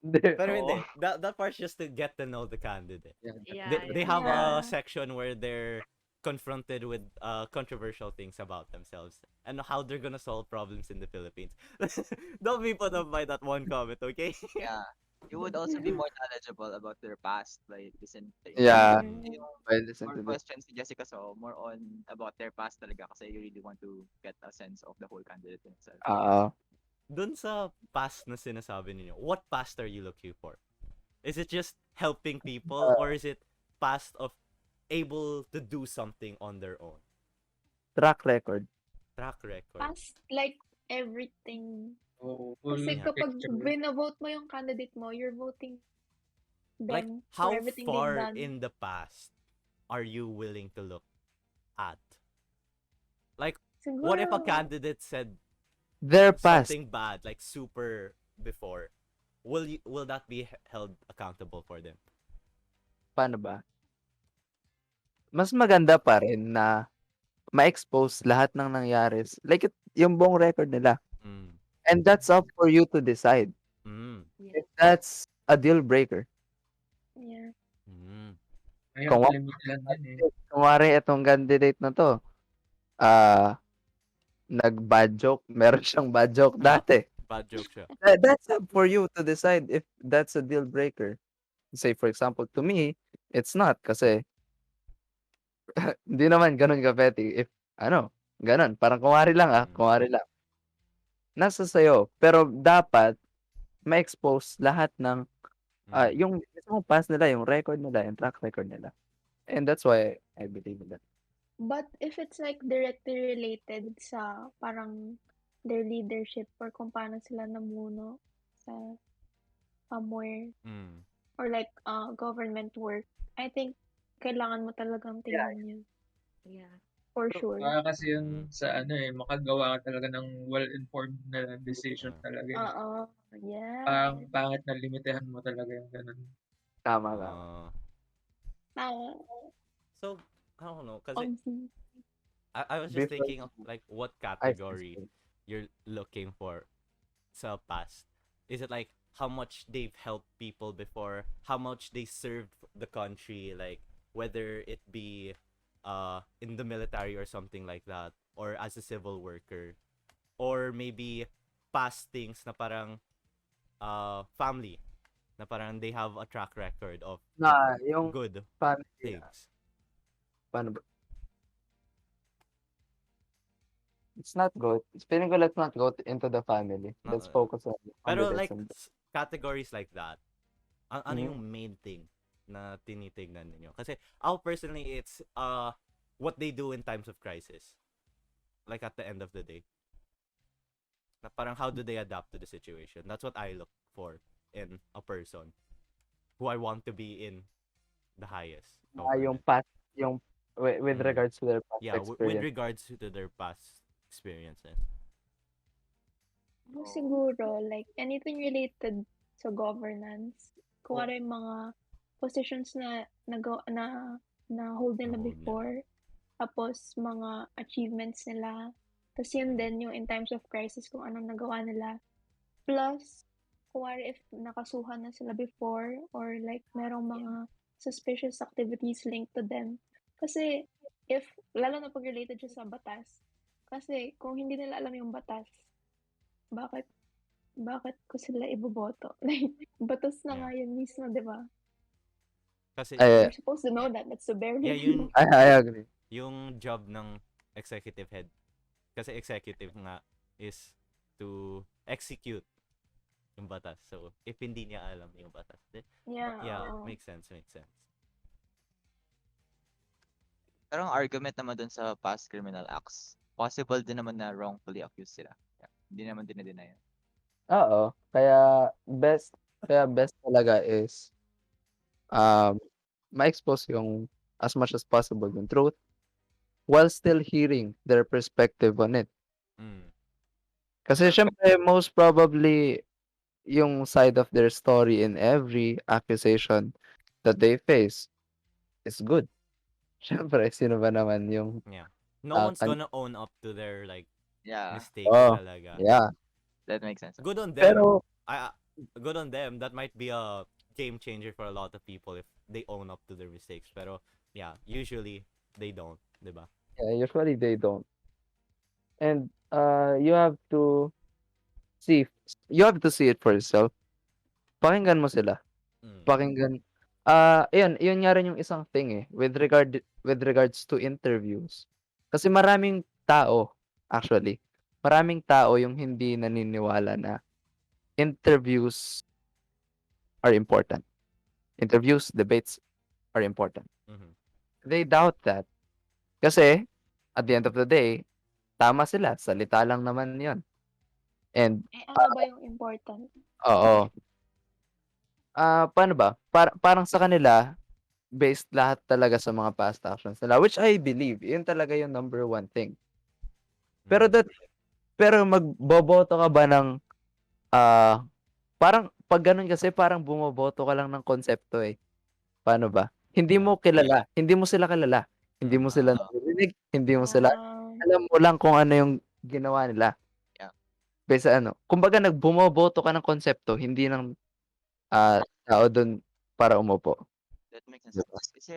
Hindi. Pero Oo. hindi. That part's just to get to know the candidate. Yeah. They Yeah. have a yeah. section where they're confronted with controversial things about themselves and how they're gonna solve problems in the Philippines. Don't be put off by that one comment, okay? Yeah. You would also be more knowledgeable about their past by listening to Yeah, Mm-mm. yung I listen more to this. questions ni Jessica, so more on about their past talaga kasi you really want to get a sense of the whole candidate itself. Oo. Dun sa past na sinasabi ninyo, what past are you looking for? Is it just helping people or is it past of able to do something on their own? Track record. Track record. Past, like, everything. Oo, full Kasi Yeah. kapag picture. binovote mo yung candidate mo, you're voting Like, them how for everything they've far done. in the past are you willing to look at? Like, what if a Siguro, candidate said Their past. something bad, like super before? Will that be held accountable for them? Paano ba? Mas maganda pa rin na ma-expose lahat ng nangyari. Like, yung buong record nila. Mm. And that's up for you to decide. Mm. If that's a deal breaker. yeah. Mm. Ngayon, Kung limit lang yan eh. kumari itong candidate na to, nag-bad joke. Meron siyang bad joke dati. Bad joke siya. That's up for you to decide if that's a deal breaker. Say, for example, to me, it's not kasi hindi naman ganun ka-petty. If, ganun. Parang kumari lang kumari lang. Nasa sayo. Pero dapat ma-expose lahat ng yung mismong past nila, yung record nila, yung track record nila. And that's why I believe in that. But if it's like directly related sa parang their leadership or kung paano sila namuno sa somewhere Mm. or like government work, I think kailangan mo talagang tingnan yun. Yeah. For sure. Para kasi yun sa makagawa ka talaga ng well-informed na decision Yeah. talaga. Oo. Yeah. Parang pangit na limitahan mo talaga yung ganun. Tama ka. Tama. So, I don't know, kasi Obvi. I was just Before- thinking of like what category you're looking for sa past. Is it like how much they've helped people before, how much they served the country, like whether it be in the military or something like that, or as a civil worker, or maybe past things na parang family, na parang they have a track record of Na yung good family. things. Paano ba? It's not go. Feeling ko let's not go into the family. Let's focus on Pero the like lessons. categories like that, ano Mhm. yung main thing na tinitignan ninyo? Kasi ako personally, it's what they do in times of crisis. Like at the end of the day. Na parang how do they adapt to the situation? That's what I look for in a person who I want to be in the highest. Yung government. past, yung with Mm. regards to their past Yeah, with experience. regards to their past experiences. Siguro, like, anything related sa governance. Kung ano yung mga positions na hold nila Na-hold before. Tapos, mga achievements nila. Tapos, yun din yung in times of crisis kung anong nagawa nila. Plus, kung if nakasuhan na sila before or like, merong mga suspicious activities linked to them. Kasi, lalo na pag related siya sa batas. Kasi, kung hindi nila alam yung batas, bakit ko sila iboboto? Like, batas na nga yun mismo, di ba? Kasi You're supposed to know that. That's the bare yeah, minimum. I agree. yung job ng executive head. Kasi executive nga is to execute yung batas. So, if hindi niya alam yung batas, Yeah. makes sense. Pero ang argument naman dun sa past criminal acts, possible din naman na wrongfully accused sila. Yeah. Hindi naman dinedeny yun. Oo. Kaya best talaga is ma-expose yung as much as possible yung truth. while still hearing their perspective on it. Mm. Kasi siyempre most probably yung side of their story in every accusation that they face is good. Siyempre sino ba naman yung, Yeah. No one's kan gonna own up to their like Yeah, mistakes oh, talaga. yeah. that makes sense. Good on them. Pero Good on them. That might be a game changer for a lot of people if they own up to their mistakes. Pero yeah, usually they don't, 'di ba? yeah, usually they don't. And see you have to see it for yourself. Pakinggan mo sila. Mm. Pakinggan yun nga rin yung isang thing, with regards to interviews. Kasi maraming tao yung hindi naniniwala na interviews are important. Interviews, debates are important. Mhm. They doubt that. Kasi at the end of the day, tama sila, salita lang naman 'yon. And Ano ba yung important? oo. Paano ba? Parang sa kanila, based lahat talaga sa mga past actions nila, which I believe, yun talaga yung number one thing. Pero Mm. pero magboboto ka ba ng, parang 'pag gano'n kasi parang bumoboto ka lang ng konsepto, eh. Paano ba? Hindi Yeah. mo kilala, hindi mo sila kilala, hindi mo sila Oo. naririnig, hindi mo sila Ah, alam mo lang kung ano yung ginawa nila. Yeah. Based sa ano, kumbaga bumoboto ka ng konsepto, hindi ng, tao dun para umupo, That makes 'di sense. ba? Kasi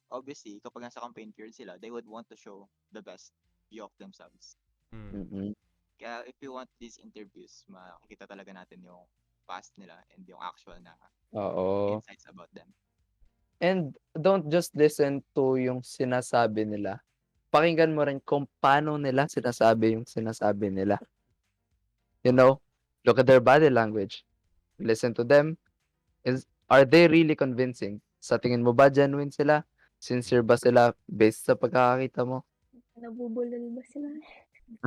obviously, kapag nasa campaign period sila, they would want to show the best view of themselves. Mm. Mm. Kaya if you want these interviews, makikita talaga natin yung past nila and yung actual na Oo. insights about them. And don't just listen to yung sinasabi nila. Pakinggan mo rin kung paano nila sinasabi yung sinasabi nila. You know, look at their body language. Listen to them. Are they really convincing? Sa tingin mo ba genuine sila? Sincere ba sila based sa pagkakakita mo? nabubulol ba sila?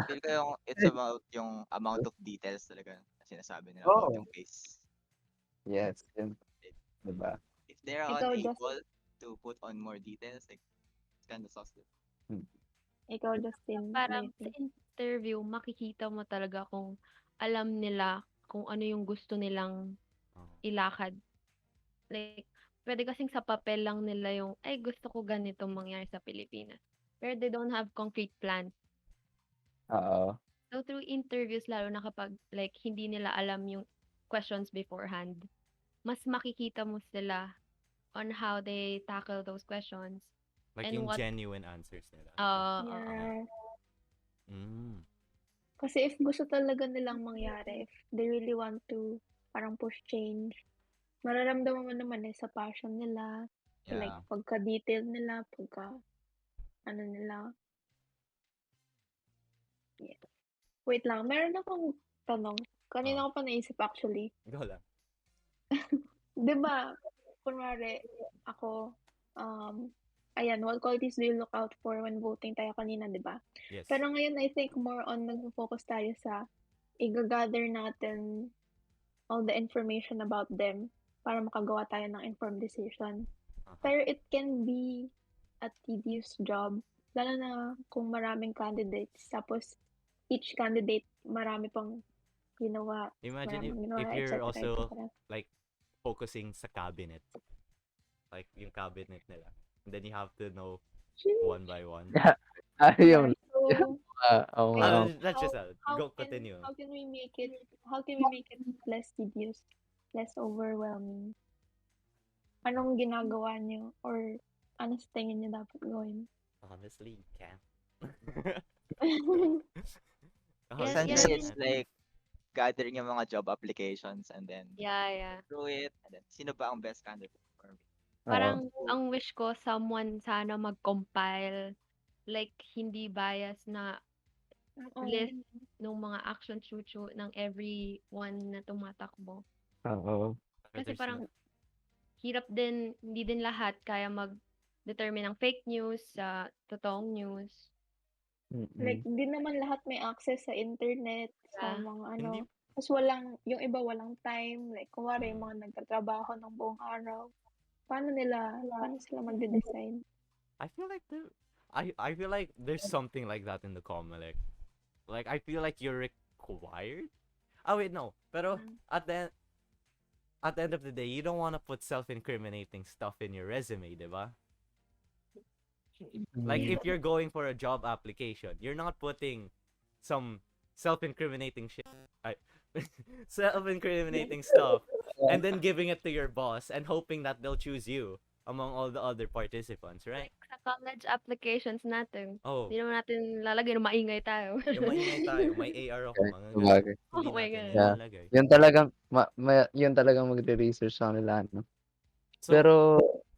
Feel ko yung it's about yung amount of details talaga na sinasabi nila about Oo. yung face. Yes, yun, 'di ba? If they're Ikaw, unable to put on more details, like it's kind of sus. Ikaw, Justin, Parang ano sa yung interview, makikita mo talaga kung alam nila kung ano yung gusto nilang Oh. ilakad. Like, pwede kasing sa papel lang nila yung, ay, gusto ko ganitong mangyari sa Pilipinas. Pero they don't have concrete plans. Oo. So, through interviews, lalo na kapag, like, hindi nila alam yung questions beforehand, mas makikita mo sila on how they tackle those questions. Like And yung what, genuine answers nila. Yeah. Mm. Kasi if gusto talaga nilang mangyari, if they really want to parang push change, mararamdaman mo naman sa passion nila, like Yeah. pagka-detail nila, ano nila. Yeah. Wait lang, meron akong tanong. Kanina ko pa naisip actually. Go lang. 'Di ba, kunwari ako, ayan, what qualities do you look out for when voting tayo kanina, 'di ba? Yes. Pero ngayon I think more on nagfo-focus tayo sa iga-gather natin all the information about them para makagawa tayo ng informed decision. Pero it can be a tedious job, lalo na kung maraming candidates tapos each candidate marami pang ginawa, Imagine maraming if ginawa, et you're cetera, et also cetera. like focusing sa cabinet. Like yung cabinet nila. And then you have to know one by one. Ayun. So, Oo nga. ayun, Let's just go can continue. how can we make it less tedious, less overwhelming? Anong ginagawa niyo or ano sa tingin niyo dapat gawin? Honestly, you can't. Yes, Essentially, yes. it's like gathering yung mga job applications and then yeah. through it, and then sino ba ang best candidate for me? Parang, ang wish ko, someone sana mag-compile, like, hindi bias na list ng mga action chuchu ng everyone na tumatakbo. Oo. Kasi parang hirap din, hindi din lahat kaya mag-determine ng fake news sa totoong news. Like, di naman lahat may access sa internet, sa Yeah. mga Hindi. Tapos yung iba walang time. Like, kunwari, yung mga nagtatrabaho ng buong araw. Paano sila magde-decide? I feel like I feel like there's something like that in the Comelec. Like I feel like you're required. Oh wait, no. Pero at the end of the day, you don't want to put self-incriminating stuff in your resume, diba? Like if you're going for a job application, you're not putting some self-incriminating shit, I, self-incriminating stuff, and then giving it to your boss and hoping that they'll choose you among all the other participants, right? Like sa college applications natin, Oh, hindi naman natin lalagay na maingay tayo. yung maingay tayo, may AR ako, Okay, mga ganun. sabagay. Hindi Oh my natin God. Yeah. ilalagay. Yun talagang magre-research sa kanila, no? So, Pero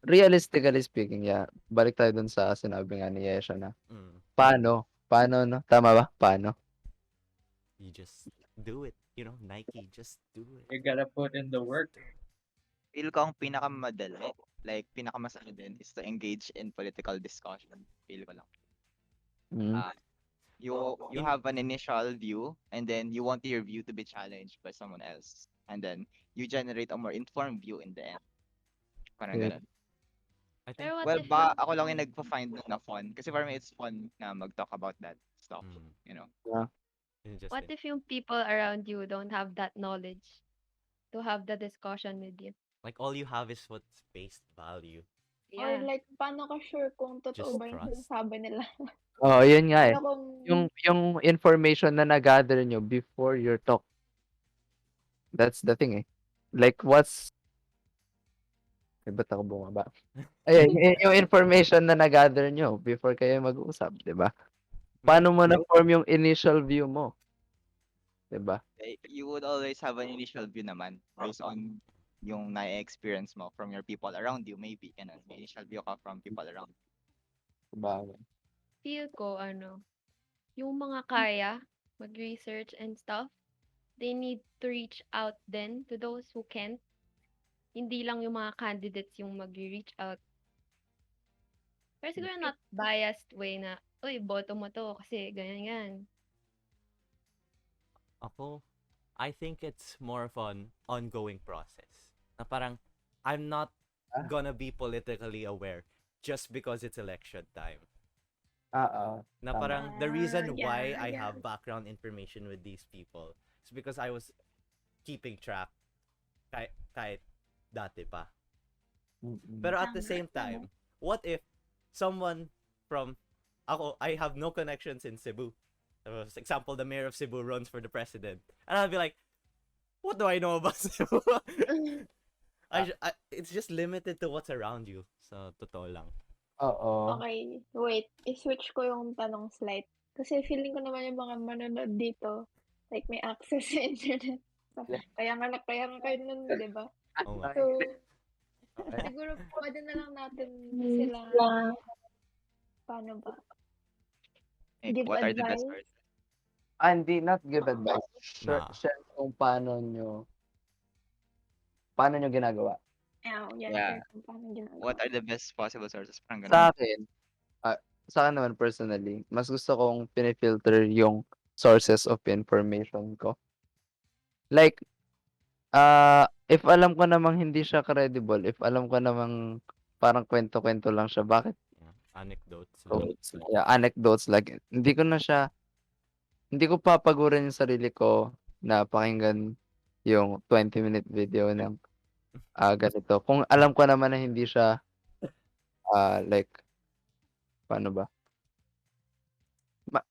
realistically speaking, yeah, balik tayo dun sa sinabi nga ni Yesha na paano, no? Tama ba? Paano? you just do it. You know, Nike, just do it. You gotta put in the work. Feel ko ang pinakamadali, like pinakamasama din is to engage in political discussion. Feel ko lang. Mm. You have an initial view and then you want your view to be challenged by someone else. And then you generate a more informed view in the end. Parang Yeah. ganun. I think, Pero what Well, if ako lang yung nagpa-find nun na fun. Kasi for me, it's fun na mag-talk about that stuff. You know? what if yung people around you don't have that knowledge to have the discussion with you? like all you have is what's based value. Or Yeah. like, paano ka sure kung totoo Just ba yung trust. sinasabi nila? Oo, yun nga eh. Pero kung, Yung information na na-gather nyo before your talk. That's the thing eh. Like ba't ako bumaba? Ayun, yung information na na-gather nyo before kayo mag-usap, di ba? Paano mo na-form yung initial view mo? Di ba? You would always have an initial view naman based on yung na-experience mo from your people around you, maybe. May initial view ka from people around you. Diba? Feel ko, yung mga kaya mag-research and stuff, they need to reach out then to those who can't. Hindi lang yung mga candidates yung mag-reach out. Pero siguro not biased way na, uy, boto mo to kasi ganyan. Ako, I think it's more of an ongoing process. Na parang, I'm not gonna be politically aware just because it's election time. Na parang, the reason why I have background information with these people is because I was keeping track kahit dati pa. Pero at the same time, what if someone from, I have no connections in Cebu. For example, the mayor of Cebu runs for the president. And I'll be like, what do I know about Cebu? It's just limited to what's around you. So, totoo lang. Oo. okay, wait, i-switch ko yung tanong slide. Kasi feeling ko naman yung mga manonood dito, like may access sa internet. Kaya nga kayo nun, di ba? Oo nga. So, Okay. siguro pwede na lang natin sila, paano ba? Give What are the best advice? words? Hindi, not give advice. Nah. Share kung paano ginagawa. Yeah. Yeah. Kung paano ginagawa. What are the best possible sources? Parang ganun. Sa akin naman personally, mas gusto kong pinifilter yung sources of information ko. Like, if alam ko namang hindi siya credible, if alam ko namang parang kwento-kwento lang siya, bakit? Anecdotes. Yeah, anecdotes, like, hindi ko papagurin yung sarili ko na pakinggan yung 20-minute video ng ganito. Kung alam ko naman na hindi siya, like, paano ba?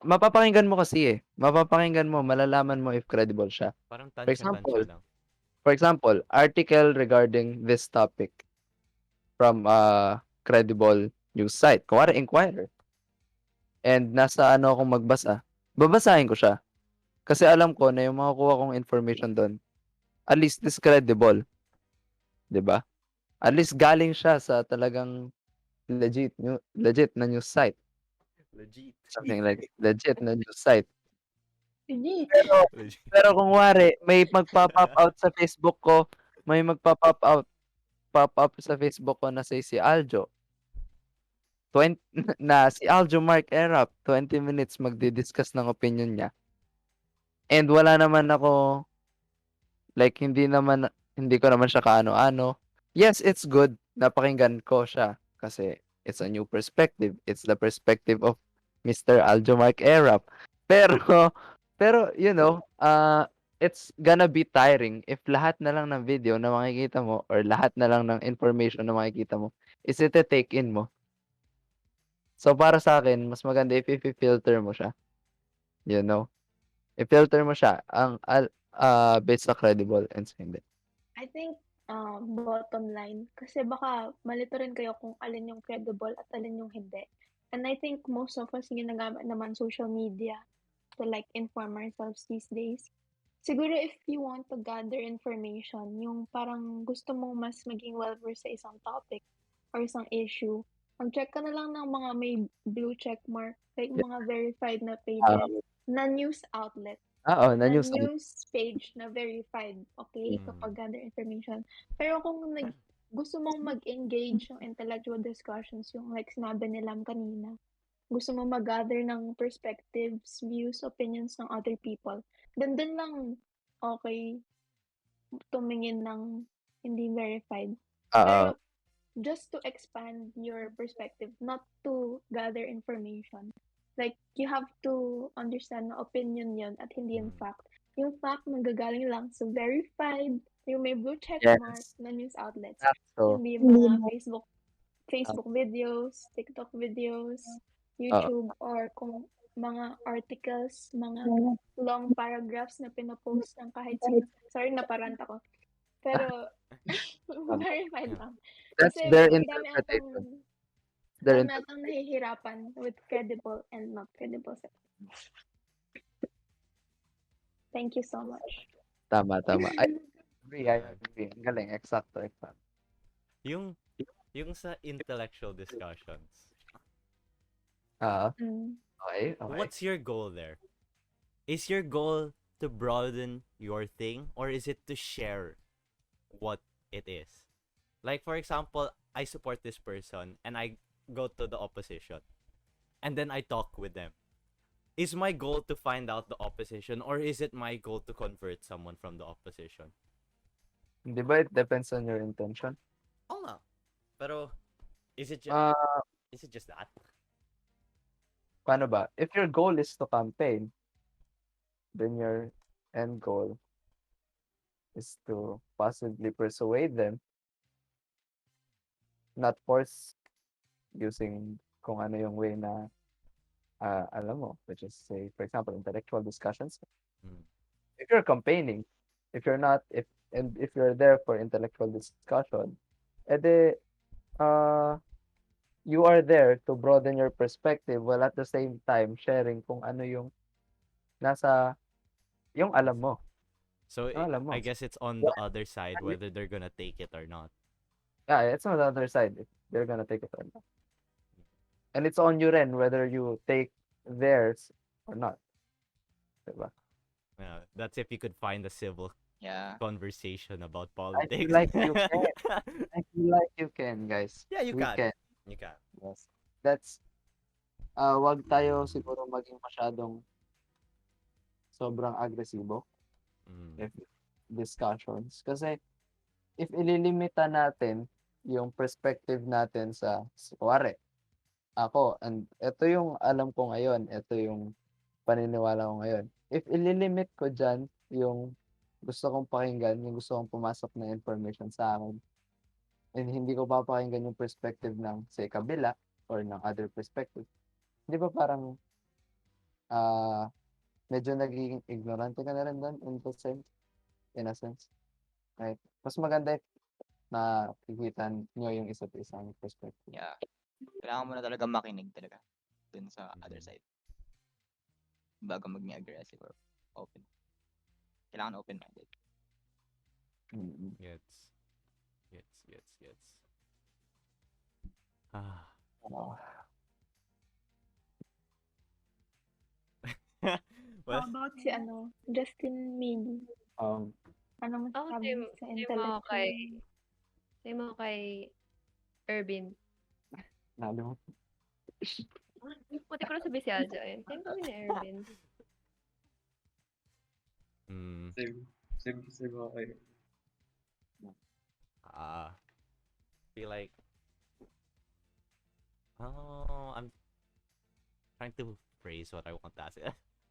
Mapapakinggan mo kasi eh. Mapapakinggan mo, malalaman mo if credible siya. Parang For example, tansya lang. article regarding this topic from a credible news site. Kuwari, Inquirer. And nasa akong magbasa. Babasahin ko siya. Kasi alam ko na yung makukuha kong information doon, at least is credible. 'Di ba? At least galing siya sa talagang legit na news site. Legit. Something like legit na news site. Legit. Pero kung wari, may magpa-pop out sa Facebook ko, pop up sa Facebook ko na say si Aljo. Si Aljo Mark Erap, 20 minutes magdi-discuss ng opinion niya. And wala naman ako, like, hindi ko naman siya kaano-ano. Yes, it's good. Napakinggan ko siya. Kasi It's a new perspective. It's the perspective of Mr. Aljomark Erap. Pero, it's gonna be tiring if lahat na lang ng video na makikita mo or lahat na lang ng information na makikita mo is ite-take in mo. So, para sa akin, mas maganda if i-filter mo siya. You know? I-filter mo siya based sa credible and sa hindi. I think, bottom line. Kasi baka malito rin kayo kung alin yung credible at alin yung hindi. And I think most of us ginagamit naman social media to like inform ourselves these days. Siguro if you want to gather information, yung parang gusto mong mas maging well-versed sa isang topic or isang issue, mag-check ka na lang ng mga may blue check mark, like mga verified na pages, na news outlet, Oo, na na-news. news page na verified, okay, kapag gather information. Pero kung gusto mong mag-engage yung intellectual discussions, yung like sinabi nila kanina, gusto mo mag-gather ng perspectives, views, opinions ng other people, then dun lang okay tumingin ng hindi verified. Oo. Pero just to expand your perspective, not to gather information. Like, you have to understand na opinion yun at hindi yung fact. Yung fact nanggagaling lang sa verified, yung may blue check mark Yes. na news outlets. Sakto. Hindi mga Facebook videos, TikTok videos, YouTube, or kung mga articles, mga long paragraphs na pinopost ng kahit sino. Sorry, naparanta ko. Pero, verified lang. That's Kasi their ang dami interpretation. atang nahihirapan with credible and not credible. Thank you so much. Tama. I agree. Ang galing. Exacto. Yung sa intellectual discussions, Okay. what's your goal there? Is your goal to broaden your thing, or is it to share what it is? Like, for example, I support this person and I go to the opposition and then I talk with them. Is my goal to find out the opposition, or is it my goal to convert someone from the opposition? Di ba it depends on your intention? Oo nga. Pero, is it just that? Paano ba? If your goal is to campaign, then your end goal is to possibly persuade them, not force, using kung ano yung way na alam mo, which is, say, for example, intellectual discussions. If you're campaigning, if you're there for intellectual discussion, edi you are there to broaden your perspective while at the same time sharing kung ano yung nasa yung alam mo. So, Alam mo. I guess it's on the other side whether they're gonna take it or not. Yeah, it's on the other side if they're gonna take it or not. And it's on you rin whether you take theirs or not. Diba? Yeah, that's if you could find a civil Yeah. conversation about I politics. feel like you can. I feel like you can, guys. Yeah, you We can. can. You can. Yes. That's wag tayo siguro maging masyadong sobrang agresibo if discussions. Kasi if ililimita natin yung perspective natin sa kuwari, ako, and ito yung alam ko ngayon, ito yung paniniwala ko ngayon. If ililimit ko dyan yung gusto kong pakinggan, yung gusto kong pumasok na information sa akin, and hindi ko papakinggan yung perspective ng, say, kabila or ng other perspective, hindi ba parang medyo nagiging ignorante ka na rin doon in a sense? Right? Mas maganda na kikita nyo yung isa't isang perspective. Yeah. Kailangan mo na talaga makinig talaga dun sa other side. Bago maging aggressive or open. Kailangan open-minded. Gets. Ah. How about si Justin Miggy? Ano masasabi mo sa intellectual? Same mo kay Irvin. Lalo. Puti ko na sabi si Aljo. Same kami ni Irvin. Same okay. Feel like I'm trying to phrase what I want to ask.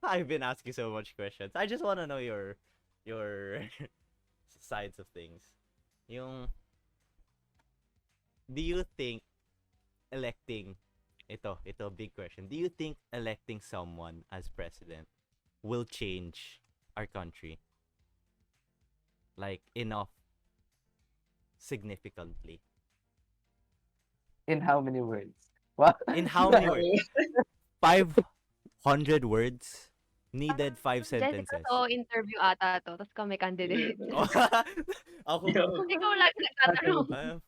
I've been asking so much questions. I just want to know your sides of things. Yung do you think electing ito big question. Do you think electing someone as president will change our country like enough significantly? In how many words? What? In how many words? 500 words needed 5 Jessica, sentences. to interview ata to, tapos kami candidate. Oh, ako Yo. Ikaw lang nagtatanong.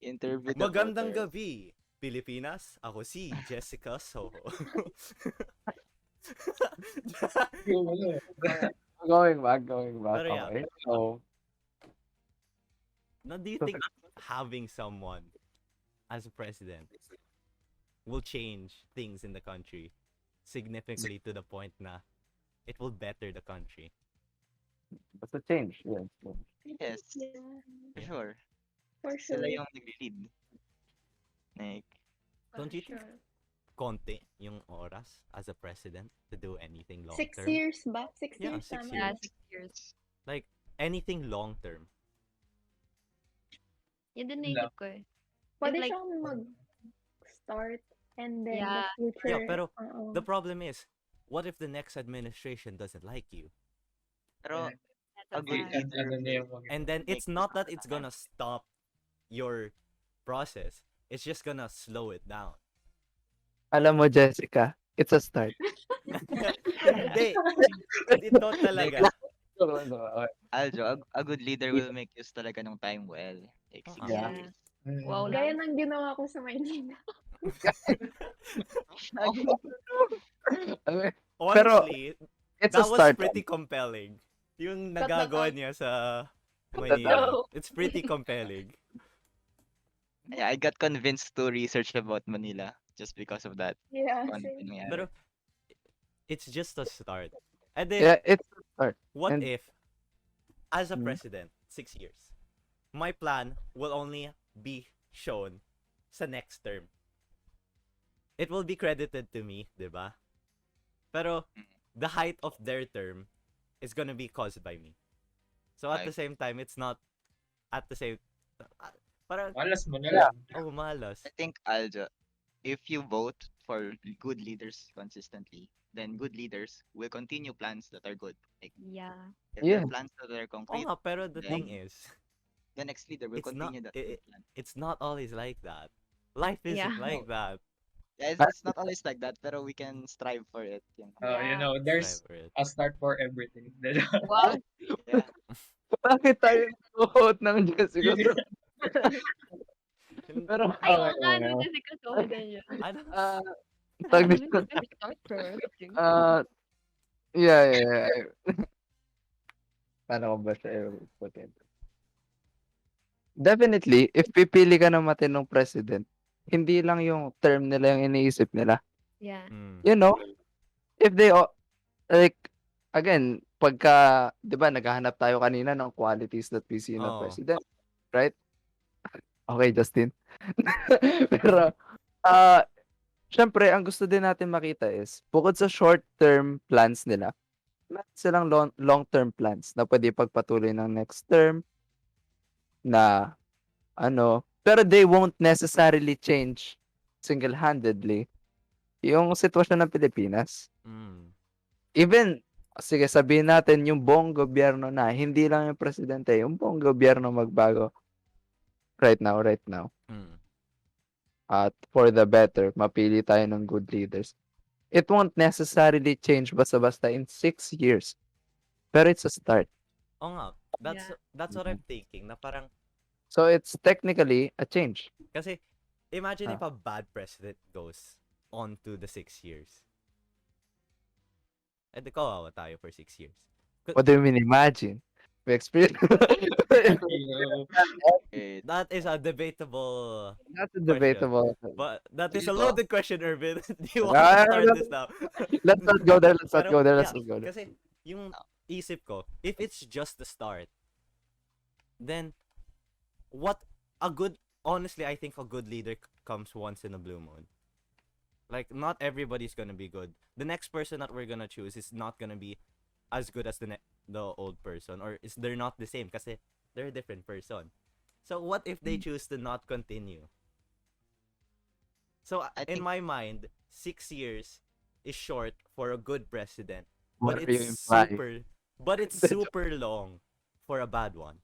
Interview the magandang voters. gabi, Pilipinas. Ako si Jessica Soho. Yung ano, Going back. Pero yeah. Okay. So, Now, do you think having someone as a president will change things in the country significantly to the point na it will better the country? that's a change. Yes. Yes, Yeah, for sure. for Sila sure. yung nagli-lead. Like, Don't you think konti yung oras as a president to do anything long 6 term? years ba? 6 Yeah, years 6 tama Yeah, ba? 6 years. Like anything long term. Yun din naisip ko eh. Pwede like- siyang mag-start and then Yeah. the future. Yeah, pero oo. the problem is, what if the next administration doesn't like you? pero That's a a good fact. leader ano na yung will mga- And then it's make not things that it's gonna stop your process. It's just gonna slow it down. Alam mo, Jessica, it's a start. Hindi. Ito talaga. Okay. Aljo, a good leader will make use talaga ng time well. Like 6 Yeah. years. Wow Gaya lang. ng ginawa ko sa Maynila. Okay. Honestly, It's that a was start. pretty compelling. Yung Totoo. nagagawa niya sa Manila. It's pretty compelling. Yeah, I got convinced to research about Manila just because of that. Yeah, Kung ano same. yung nangyari. Pero it's just a start. And then, Yeah, it's a start. what and- if, as a Hmm? president, 6 years, my plan will only be shown sa next term. It will be credited to me, di ba? Pero, the height of their term is gonna be caused by me. So at the Right. same time, it's not at the same... Parang, Malas mo na Yeah. lang. oh, malas. I think, Aljo, if you vote for good leaders consistently, then good leaders will continue plans that are good. Like, Yeah. if Yeah. there are plans that are Oo concrete, nga, pero the then thing is, the next leader will it's not- continue that good plan. it's not always like that. Life isn't Yeah. like that. Yeah, it's not always like that, pero we can strive for it. You know? You Yeah. know, there's Strive for it. a start for everything. Wow. Yeah. Bakit tayo nag-vote ng Jessica? Pero, Ay, okay, oo nga, okay. no, Jessica, so din yun. Ano? Tag Ano, dito. start first. Yeah. Paano ko ba siya i-put? Definitely, if pipili ka ng matinong president, hindi lang yung term nila yung iniisip nila. Yeah. Mm. You know, if they, like, again, pagka, di ba, naghahanap tayo kanina ng qualities that we see in a Oo. president, right? Okay, Justin. Pero, syempre, ang gusto din natin makita is, bukod sa short-term plans nila, meron silang long-term plans na pwede pagpatuloy ng next term, na, pero they won't necessarily change single-handedly yung sitwasyon ng Pilipinas. Mm. Even, sige, sabihin natin yung buong gobyerno na, hindi lang yung presidente, yung buong gobyerno magbago right now. Mm. At for the better, mapili tayo ng good leaders. It won't necessarily change basta-basta in 6 years. Pero it's a start. Oo nga. That's what I'm thinking. Na parang, So it's technically a change. kasi, imagine Ah. if a bad president goes on to the 6 years. Eh, di kawawa tayo for 6 years. What do you mean imagine? We experience. Okay. That is a debatable... That's a debatable. But that is a Diba? loaded question, Irvin. Do you want Ah, to start this now? Let's not go there. Let's not Pero, go there. yeah, Let's not go there. Kasi, yung isip ko, if it's just the start, then, honestly, I think a good leader comes once in a blue moon. Like, not everybody's gonna be good. The next person that we're gonna choose is not gonna be as good as the old person, or is they're not the same kasi they're a different person. So what if they choose to not continue? So I in think my mind, 6 years is short for a good president, What but do you it's imply? super long for a bad one.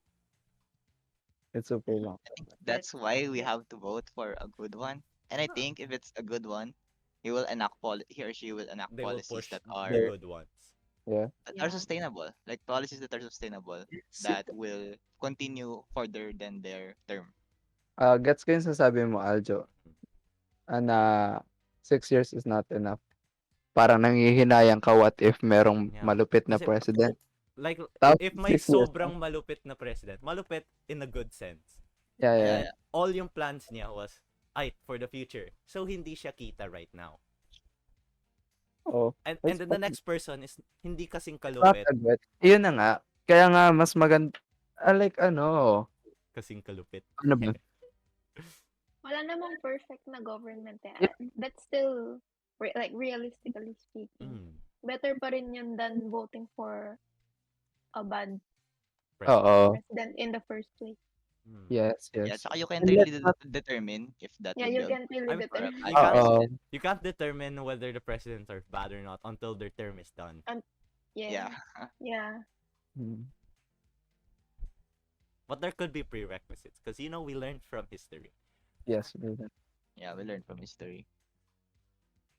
It's super long. that's why we have to vote for a good one. And I Huh. think if it's a good one, he or she will enact They will policies push that the They're- good ones. Yeah. Yeah. sustainable, like policies that are sustainable that will continue further than their term. Gets ko yung sasabi mo, Aljo, na 6 years is not enough. Parang nanghihinayang ka what if merong Yeah. malupit na Kasi, president. like, Tapos if may 6 years sobrang malupit na president, malupit in a good sense. Yeah, Yeah, yeah. yeah. All yung plans niya was, for the future. So, hindi siya kita right now. Oh, And that's then the fine. next person is hindi kasing Not kalupit. a good. Yun na nga. Kaya nga mas maganda, like ano Kasing kalupit. ba? Wala namang perfect na government eh. Yeah. That's still, like, realistically speaking. Mm, Better pa rin yun than voting for a bad president. Oo. president in the first place. Mm. Yes, Yeah, yes. tsaka you can't And really let's not, determine if that Yeah, would you be a can't good really I'm- or a determine. You bad can't oo. president. you can't determine whether the presidents are bad or not until their term is done. Yeah. Yeah. Yeah. Hmm. But there could be prerequisites because we learned from history. Yes, we will. Yeah, we learn from history.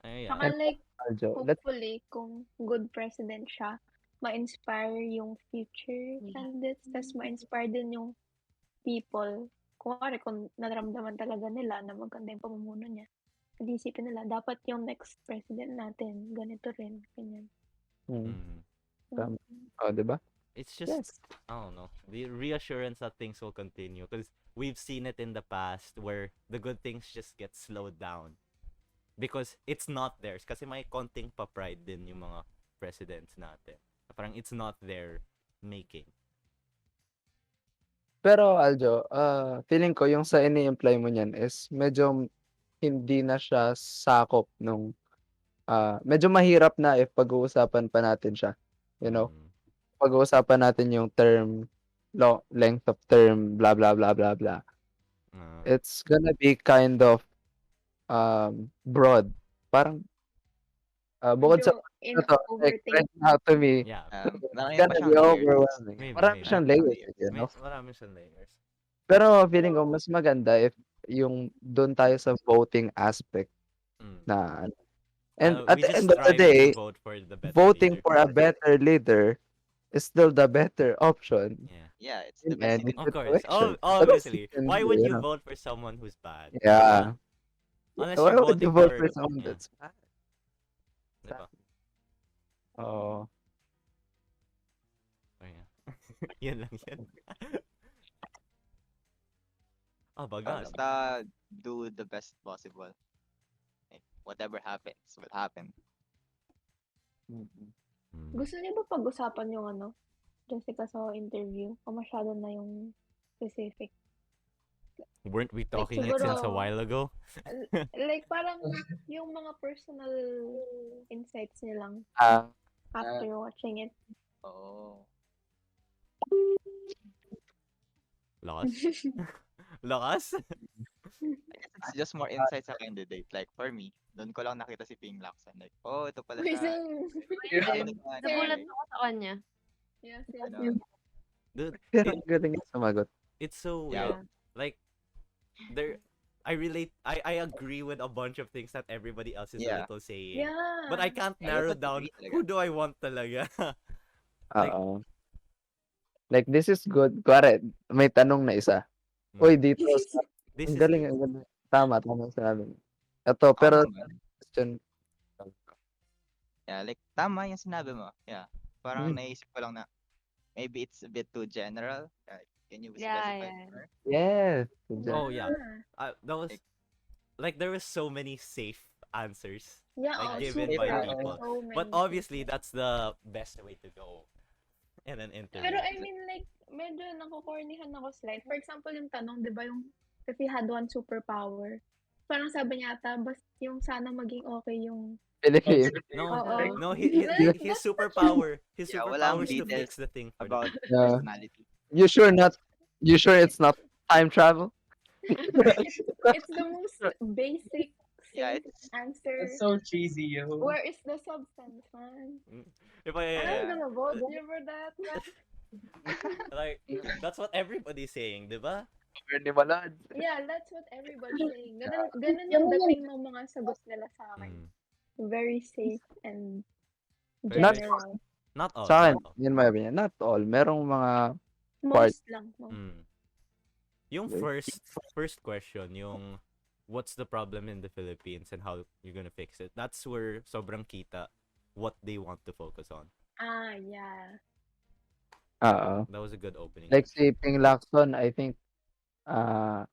Ay, Saka And like, Aljo, let's hopefully, kung good president siya, ma-inspire yung future Yeah. candidates, tas ma-inspire din yung people. Kung naramdaman talaga nila na maganda yung pamumuno niya, isipin nila, dapat yung next president natin, ganito rin, ganyan. Mm. Tama. Oh, diba? It's just, Yes. I don't know, the reassurance that things will continue because we've seen it in the past where the good things just get slowed down because it's not theirs. Kasi may konting pa-pride din yung mga presidents natin. Parang it's not their making. Pero Aljo, feeling ko yung sa ini-imply mo niyan is medyo hindi na siya sakop nung medyo mahirap na if pag-uusapan pa natin siya. You know, Mm. pag-uusapan natin yung term, length of term, blah blah blah blah blah. It's gonna be kind of broad. Parang bukod sa Medyo to, like right overthinking. now to me, Yeah. it's Marami gonna pa be siyang layers. overwhelming. Maybe, Marami maybe. siyang Marami pa layers, you know? Marami siyang layers. Pero feeling ko mas maganda if yung doon tayo sa voting aspect Mm. na and at We the just end of the strive day, to vote for the better voting leader. for a better leader is still the better option Yeah. Yeah, it's the in best you any can Of do. course. situation. Obviously. And, Why would you know, vote for someone who's bad? Yeah. Unless Why you're would you voting vote for for someone yeah, that's bad? diba? Oh, Oh, yeah. Yan lang yan. Bagas. Basta do the best possible. Like, whatever happens will happen. mm-mm. Gusto niyo ba pag-usapan yung Jessica Soho interview? O masyado na yung specific? Weren't we talking it siguro- since a while ago? Like, parang yung mga personal insights niya lang Ah, after watching it. Oh. Lakas? Lakas? I guess it's just more insight sa candidate. Like, for me, doon ko lang nakita si Ping Lacson. Like, oh, ito pala siya. Same. Nagulat ako sa kanya. Yeah, Ano, same. Dude, pero ang galing niya sumagot. it's so Yeah. weird. Like, I agree with a bunch of things that everybody else is a Yeah. little saying. Yeah. But I can't I narrow also down agree talaga. who do I want talaga. Like- Oo. Like, this is good. Kuwari, may tanong na isa. Uy, dito. This Ang is galing, good. ang galing. Tama yung sinabi mo. Ito, Ako pero naman, question. yeah, like, tama yung sinabi mo. Yeah. Parang Hmm. naisip ko lang na, maybe it's a bit too general. Like, can you Yeah, specify yeah. more? Yes. Oh, yeah. That was like there was so many safe answers. Yeah, Like, oh, given super. by people. So But many obviously that's the best way to go in an interview. Pero I mean, like, medyo nakukornihan ako slide. For example, yung tanong, di ba, yung if you had one superpower, parang sabi niya ata, basta yung sana maging okay yung Philippines. No, Oo. no, Like, his that's superpower, his Yeah, superpower walang is to details fix the thing for about them. Yeah. personality. You sure not? You sure it's not time travel? it's the most basic, Yeah, safe it's answer. That's so cheesy, yo. Where is the substance, man? If And I'm yeah. gonna vote you for that. like that's what everybody's saying, diba? Ni Malad. Yeah, that's what everybody's saying. Ganun yung dating ng mga sagot nila sa akin. Mm. Very safe and Very, Not very, general. not all, Sa akin, not all. in my opinion, not all. Merong mga Most lang. Most. Yung Like- first question, yung what's the problem in the Philippines and how you're gonna fix it. That's where sobrang kita what they want to focus on. Ah, yeah. Oo. That was a good opening. Like si Ping Lacson, I think,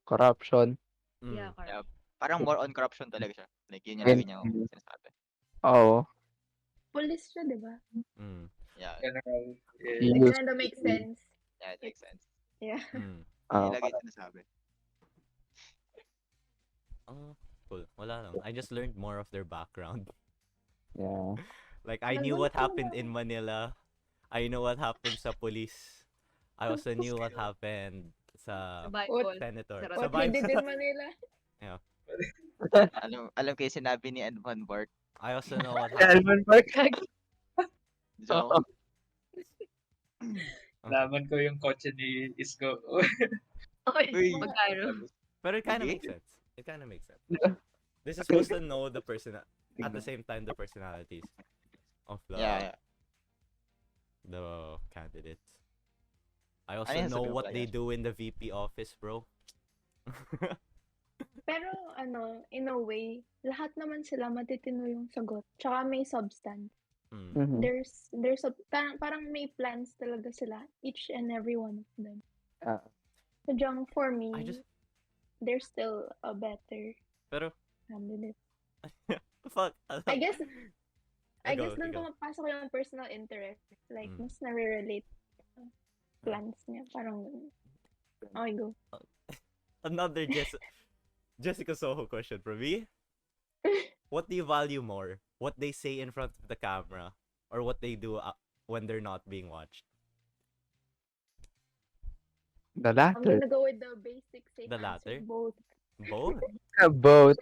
corruption. Yeah, Yeah, correct. parang more on corruption talaga siya. Like, yun yung And- lagi niyang sinasabi. Oo. Police siya, di ba? Yeah, General. He It used kinda makes sense. yeah, it makes sense. Yeah. Yun Oo. yung lagi yung sinasabi. Cool. Wala lang. I just learned more of their background. Yeah. Like, I knew what happened in Manila. I know what happened sa police. I also knew what happened sa Bible. senator. Sarap. Sa What he did Bible. in Manila. Alam kayo sinabi ni Edmond Burke. I also know what happened. Elman Park. Joke. Laman ko yung kotse ni Isko. Okay, Uy. magkano? But it kind of Sige. makes sense. It kind of makes sense. This is supposed to know the person at the same time the personalities of Yeah. the candidates. I also Ano yun, know sabi mo what pala they yan? do in the VP office, bro. Pero in a way, lahat naman sila matitino yung sagot. Tsaka may substance. Mm. There's a parang may plans talaga sila, each and every one of them. Ah. So Jung, for me, I just there's still a better pero candidate. fuck. I guess Ikaw, doon ikaw. pumapasok yung personal interest. Like, Mm. mas nare-relate plans niya. Parang, okay, go. Another Jessica Soho question from me. What do you value more? What they say in front of the camera or what they do when they're not being watched? The I'm latter. gonna go with the basic safe The answer, latter? both. Both? Both.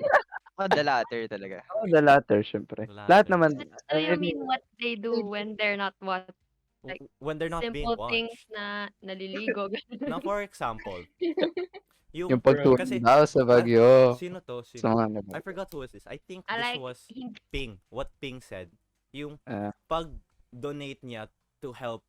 The latter talaga. Oh, the latter, syempre. The Lahat latter. naman. What do you mean what they do when they're not watched? Like, When they're not being simple things watched. na naliligo. Now, for example, Yung pagtulog kasi daw sa Baguio. sino to? Sa mga ano ba? I forgot who was this. I think I this like was Ping. What Ping said. Yung Ah. pag-donate niya to help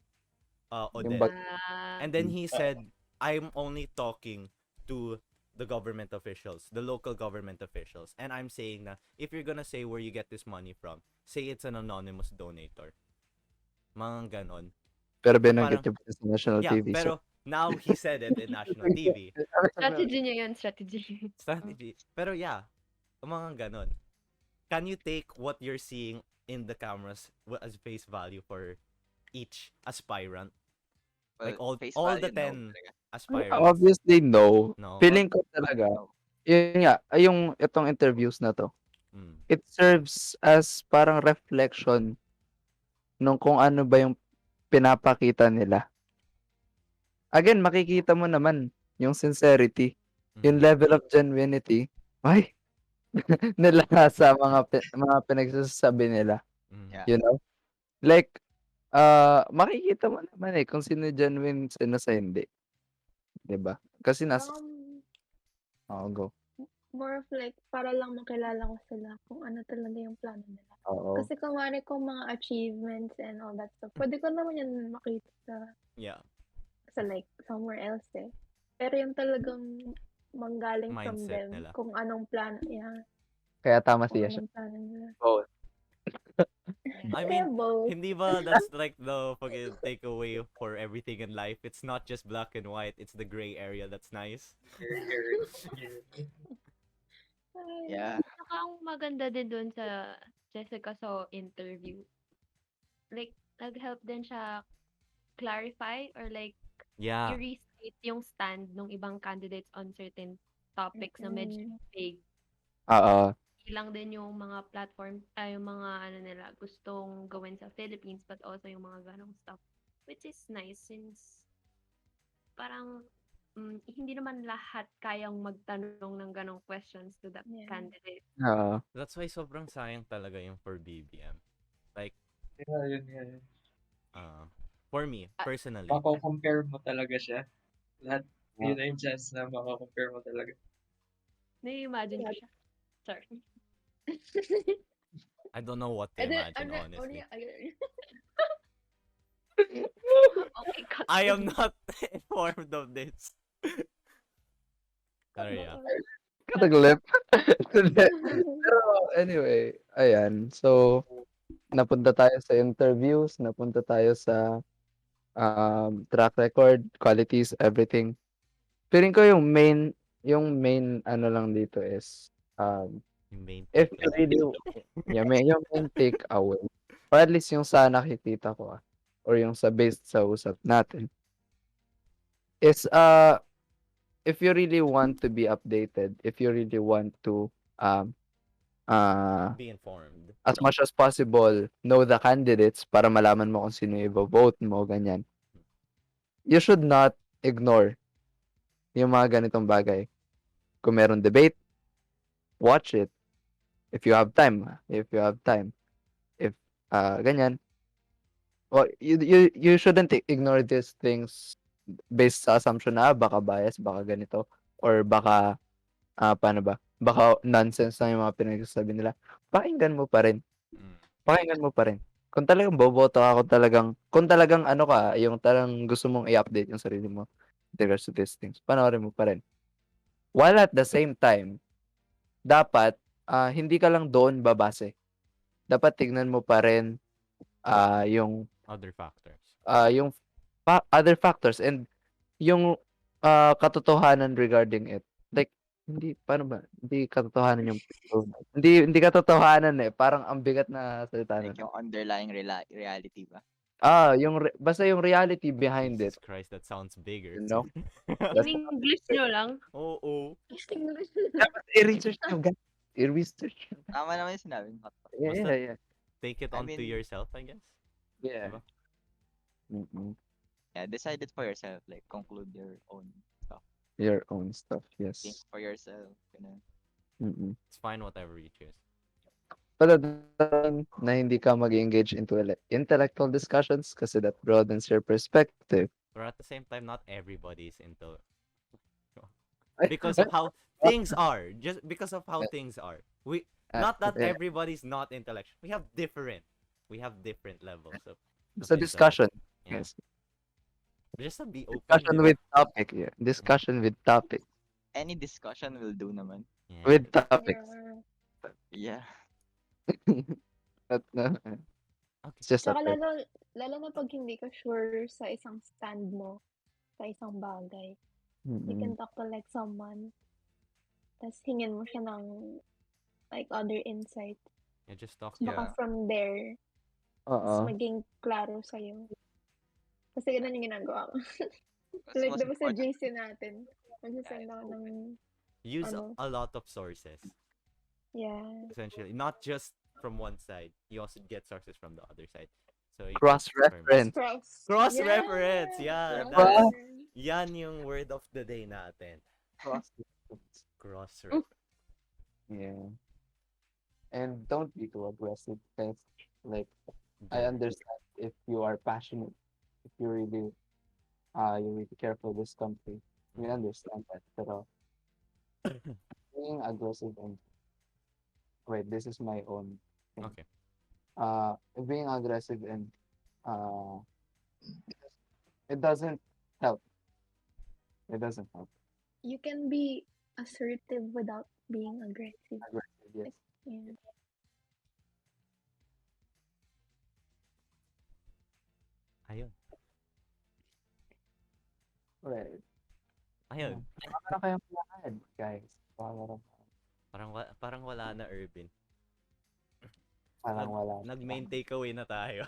Yung Odette. Ah, And then he said, I'm only talking to the government officials, the local government officials. And I'm saying na, if you're gonna say where you get this money from, say it's an anonymous donator. Mga ganon. Pero binanggit Parang- niya pa sa national Yeah, TV. pero now he said it in national TV. strategy niya yun, strategy. Strategy. Pero yeah, mga ganon. Can you take what you're seeing in the cameras as face value for each aspirant? Like all Face the value, no 10 talaga. aspirants. Obviously, no. No. Feeling ko talaga, No. yun nga, yung itong interviews na to, Mm. it serves as parang reflection nung kung ano ba yung pinapakita nila. Again, makikita mo naman yung sincerity, yung level of genuinity, ay, nila sa mga pinagsasabi nila. Mm. Yeah. You know? Like, makikita mo naman kung sino genuine, sino sa hindi. 'Di ba? Kasi go. More of like, para lang makilala ko sila kung ano talaga yung plano nila. Oo. Kasi kumari kung mga achievements and all that stuff, pwede ko naman yan makita Yeah. sa like somewhere else eh. Pero yung talagang manggaling from Mindset them, nila. kung anong plano, yeah, Kaya tama kung siya. anong plano nila. Oo. I Kaya mean, both. hindi ba that's like the fucking takeaway for everything in life? It's not just black and white, it's the gray area that's nice. Ay, Yeah. Saka ang maganda din dun sa Jessica sa interview, like, nag-help din siya clarify or like, Yeah. i-restate yung stand ng ibang candidates on certain topics na medyo vague. Oo. Hindi lang din yung mga platform, yung mga ano nila, gustong gawin sa Philippines, but also yung mga ganong stuff. Which is nice since parang hindi naman lahat kayang magtanong ng ganong questions to the Yeah. candidate. Oo. That's why sobrang sayang talaga yung for BBM. Like, Yeah, yun. for me, personally, Mako-compare mo talaga siya. Lahat, Yeah. yun na yung chance na mako-compare mo talaga. Nai-imagine ko siya. Sorry. I don't know what to And then, imagine, honestly. Okay, cut I mo. am not informed of this. Pero yeah. Kataglip. Pero anyway, ayan. So, napunta tayo sa interviews, napunta tayo sa track record, qualities, everything. Feeling ko yung main ano lang dito is Yung main if you takeaway. really yung main take away or at least yung sa nakikita ko or yung sa based sa usap natin is if you really want to be updated, if you really want to um Be informed. as much as possible know the candidates para malaman mo kung sino yung vote mo, ganyan. You should not ignore yung mga ganitong bagay. Kung meron debate, watch it. If you have time. If you have time. If ganyan. Well, you shouldn't ignore these things based sa assumption na baka bias, baka ganito, or baka paano ba? Baka nonsense na yung mga pinagsasabi nila. Pakinggan mo pa rin. Mm. Pakinggan mo pa rin. Kung talagang boboto ka, kung talagang ano ka, yung talagang gusto mong i-update yung sarili mo with regards to these things, panoorin mo pa rin. While at the same time, dapat hindi ka lang doon babase. Dapat tignan mo pa rin yung Other factors. yung other factors and yung katotohanan regarding it. Like hindi paano ba? Hindi katotohanan yung hindi katotohanan parang ang bigat na salita Like nun. yung underlying reality ba? Yung basta yung reality behind it, Jesus Christ, that sounds bigger. you know? In English nyo lang. Oo. Dapat i-research nyo, guys. I-research nyo. Tama naman yung sinabi mo. Basta- Yeah. Take it I onto mean- yourself, I guess. Yeah. Diba? Mm-mm. Yeah, decide it for yourself. Like, conclude your own stuff. Your own stuff, Think yes. for yourself. Ganun. Mm-mm. It's fine whatever you choose. Pero na hindi ka mag-engage into intellectual discussions kasi that broadens your perspective. But at the same time, not everybody is into because of how things are. Just because of how things are. Not that everybody's not intellectual. We have different levels of It's a discussion. Yeah. Yes. Just to be open. Discussion diba? with topic. Yeah. Discussion with topic. Any discussion will do naman. Yeah. With topics. Yeah. At, Okay. it's just a Tsaka thing. lalo na pag hindi ka sure sa isang stand mo, sa isang bagay. You Mm-mm. can talk to like someone, tas hingin mo siya ng like other insight. Yeah, just talk. Baka from there, Oo. maging klaro sa'yo. Kasi ganun yung ginagawa ko. Mas Like, most diba sa important, GC natin, magsasend ako ng, Use Ano? a lot of sources. yeah. Essentially, not just from one side. You also get sources from the other side. So you can Cross-reference. Cross-reference, yeah. Cross-reference. Yan yung word of the day natin. Cross-reference. Cross-reference. Yeah. And don't be too aggressive. Guys. Like, I understand if you are passionate, if you really care for this country. We understand that. Pero being aggressive and wait, this is my own thing. Okay. Being aggressive and it doesn't help. It doesn't help. You can be assertive without being aggressive. Aggressive, yes. Yeah. Ayun. Right. Ayun. Para kayong lakad, guys. Parang wala na, Irvin. Parang wala. Nag-main takeaway na tayo.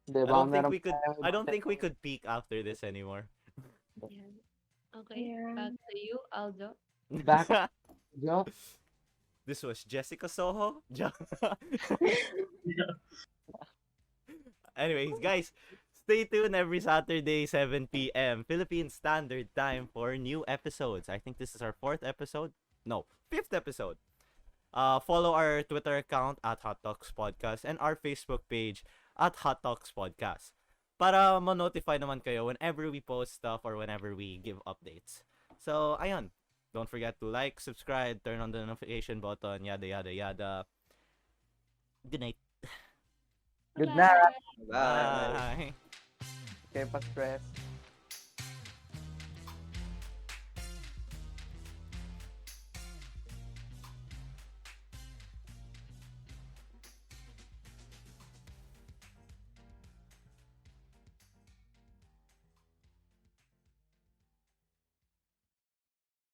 Hindi, I baka don't think meron we could tayong I don't ibang think we could peak after this anymore. Yan. Okay, Yeah. back to you, Aldo. Back Yeah. This was Jessica Soho. Anyways, guys, stay tuned every Saturday, 7 p.m. Philippine Standard Time for new episodes. I think this is our fourth episode. No, fifth episode. Follow our Twitter account at Hot Talks Podcast and our Facebook page at Hot Talks Podcast para ma-notify naman kayo whenever we post stuff or whenever we give updates. So, ayun. Don't forget to like, subscribe, turn on the notification button, yada yada yada. Good night. Good night. Bye. Bye. Okay, pa-stress.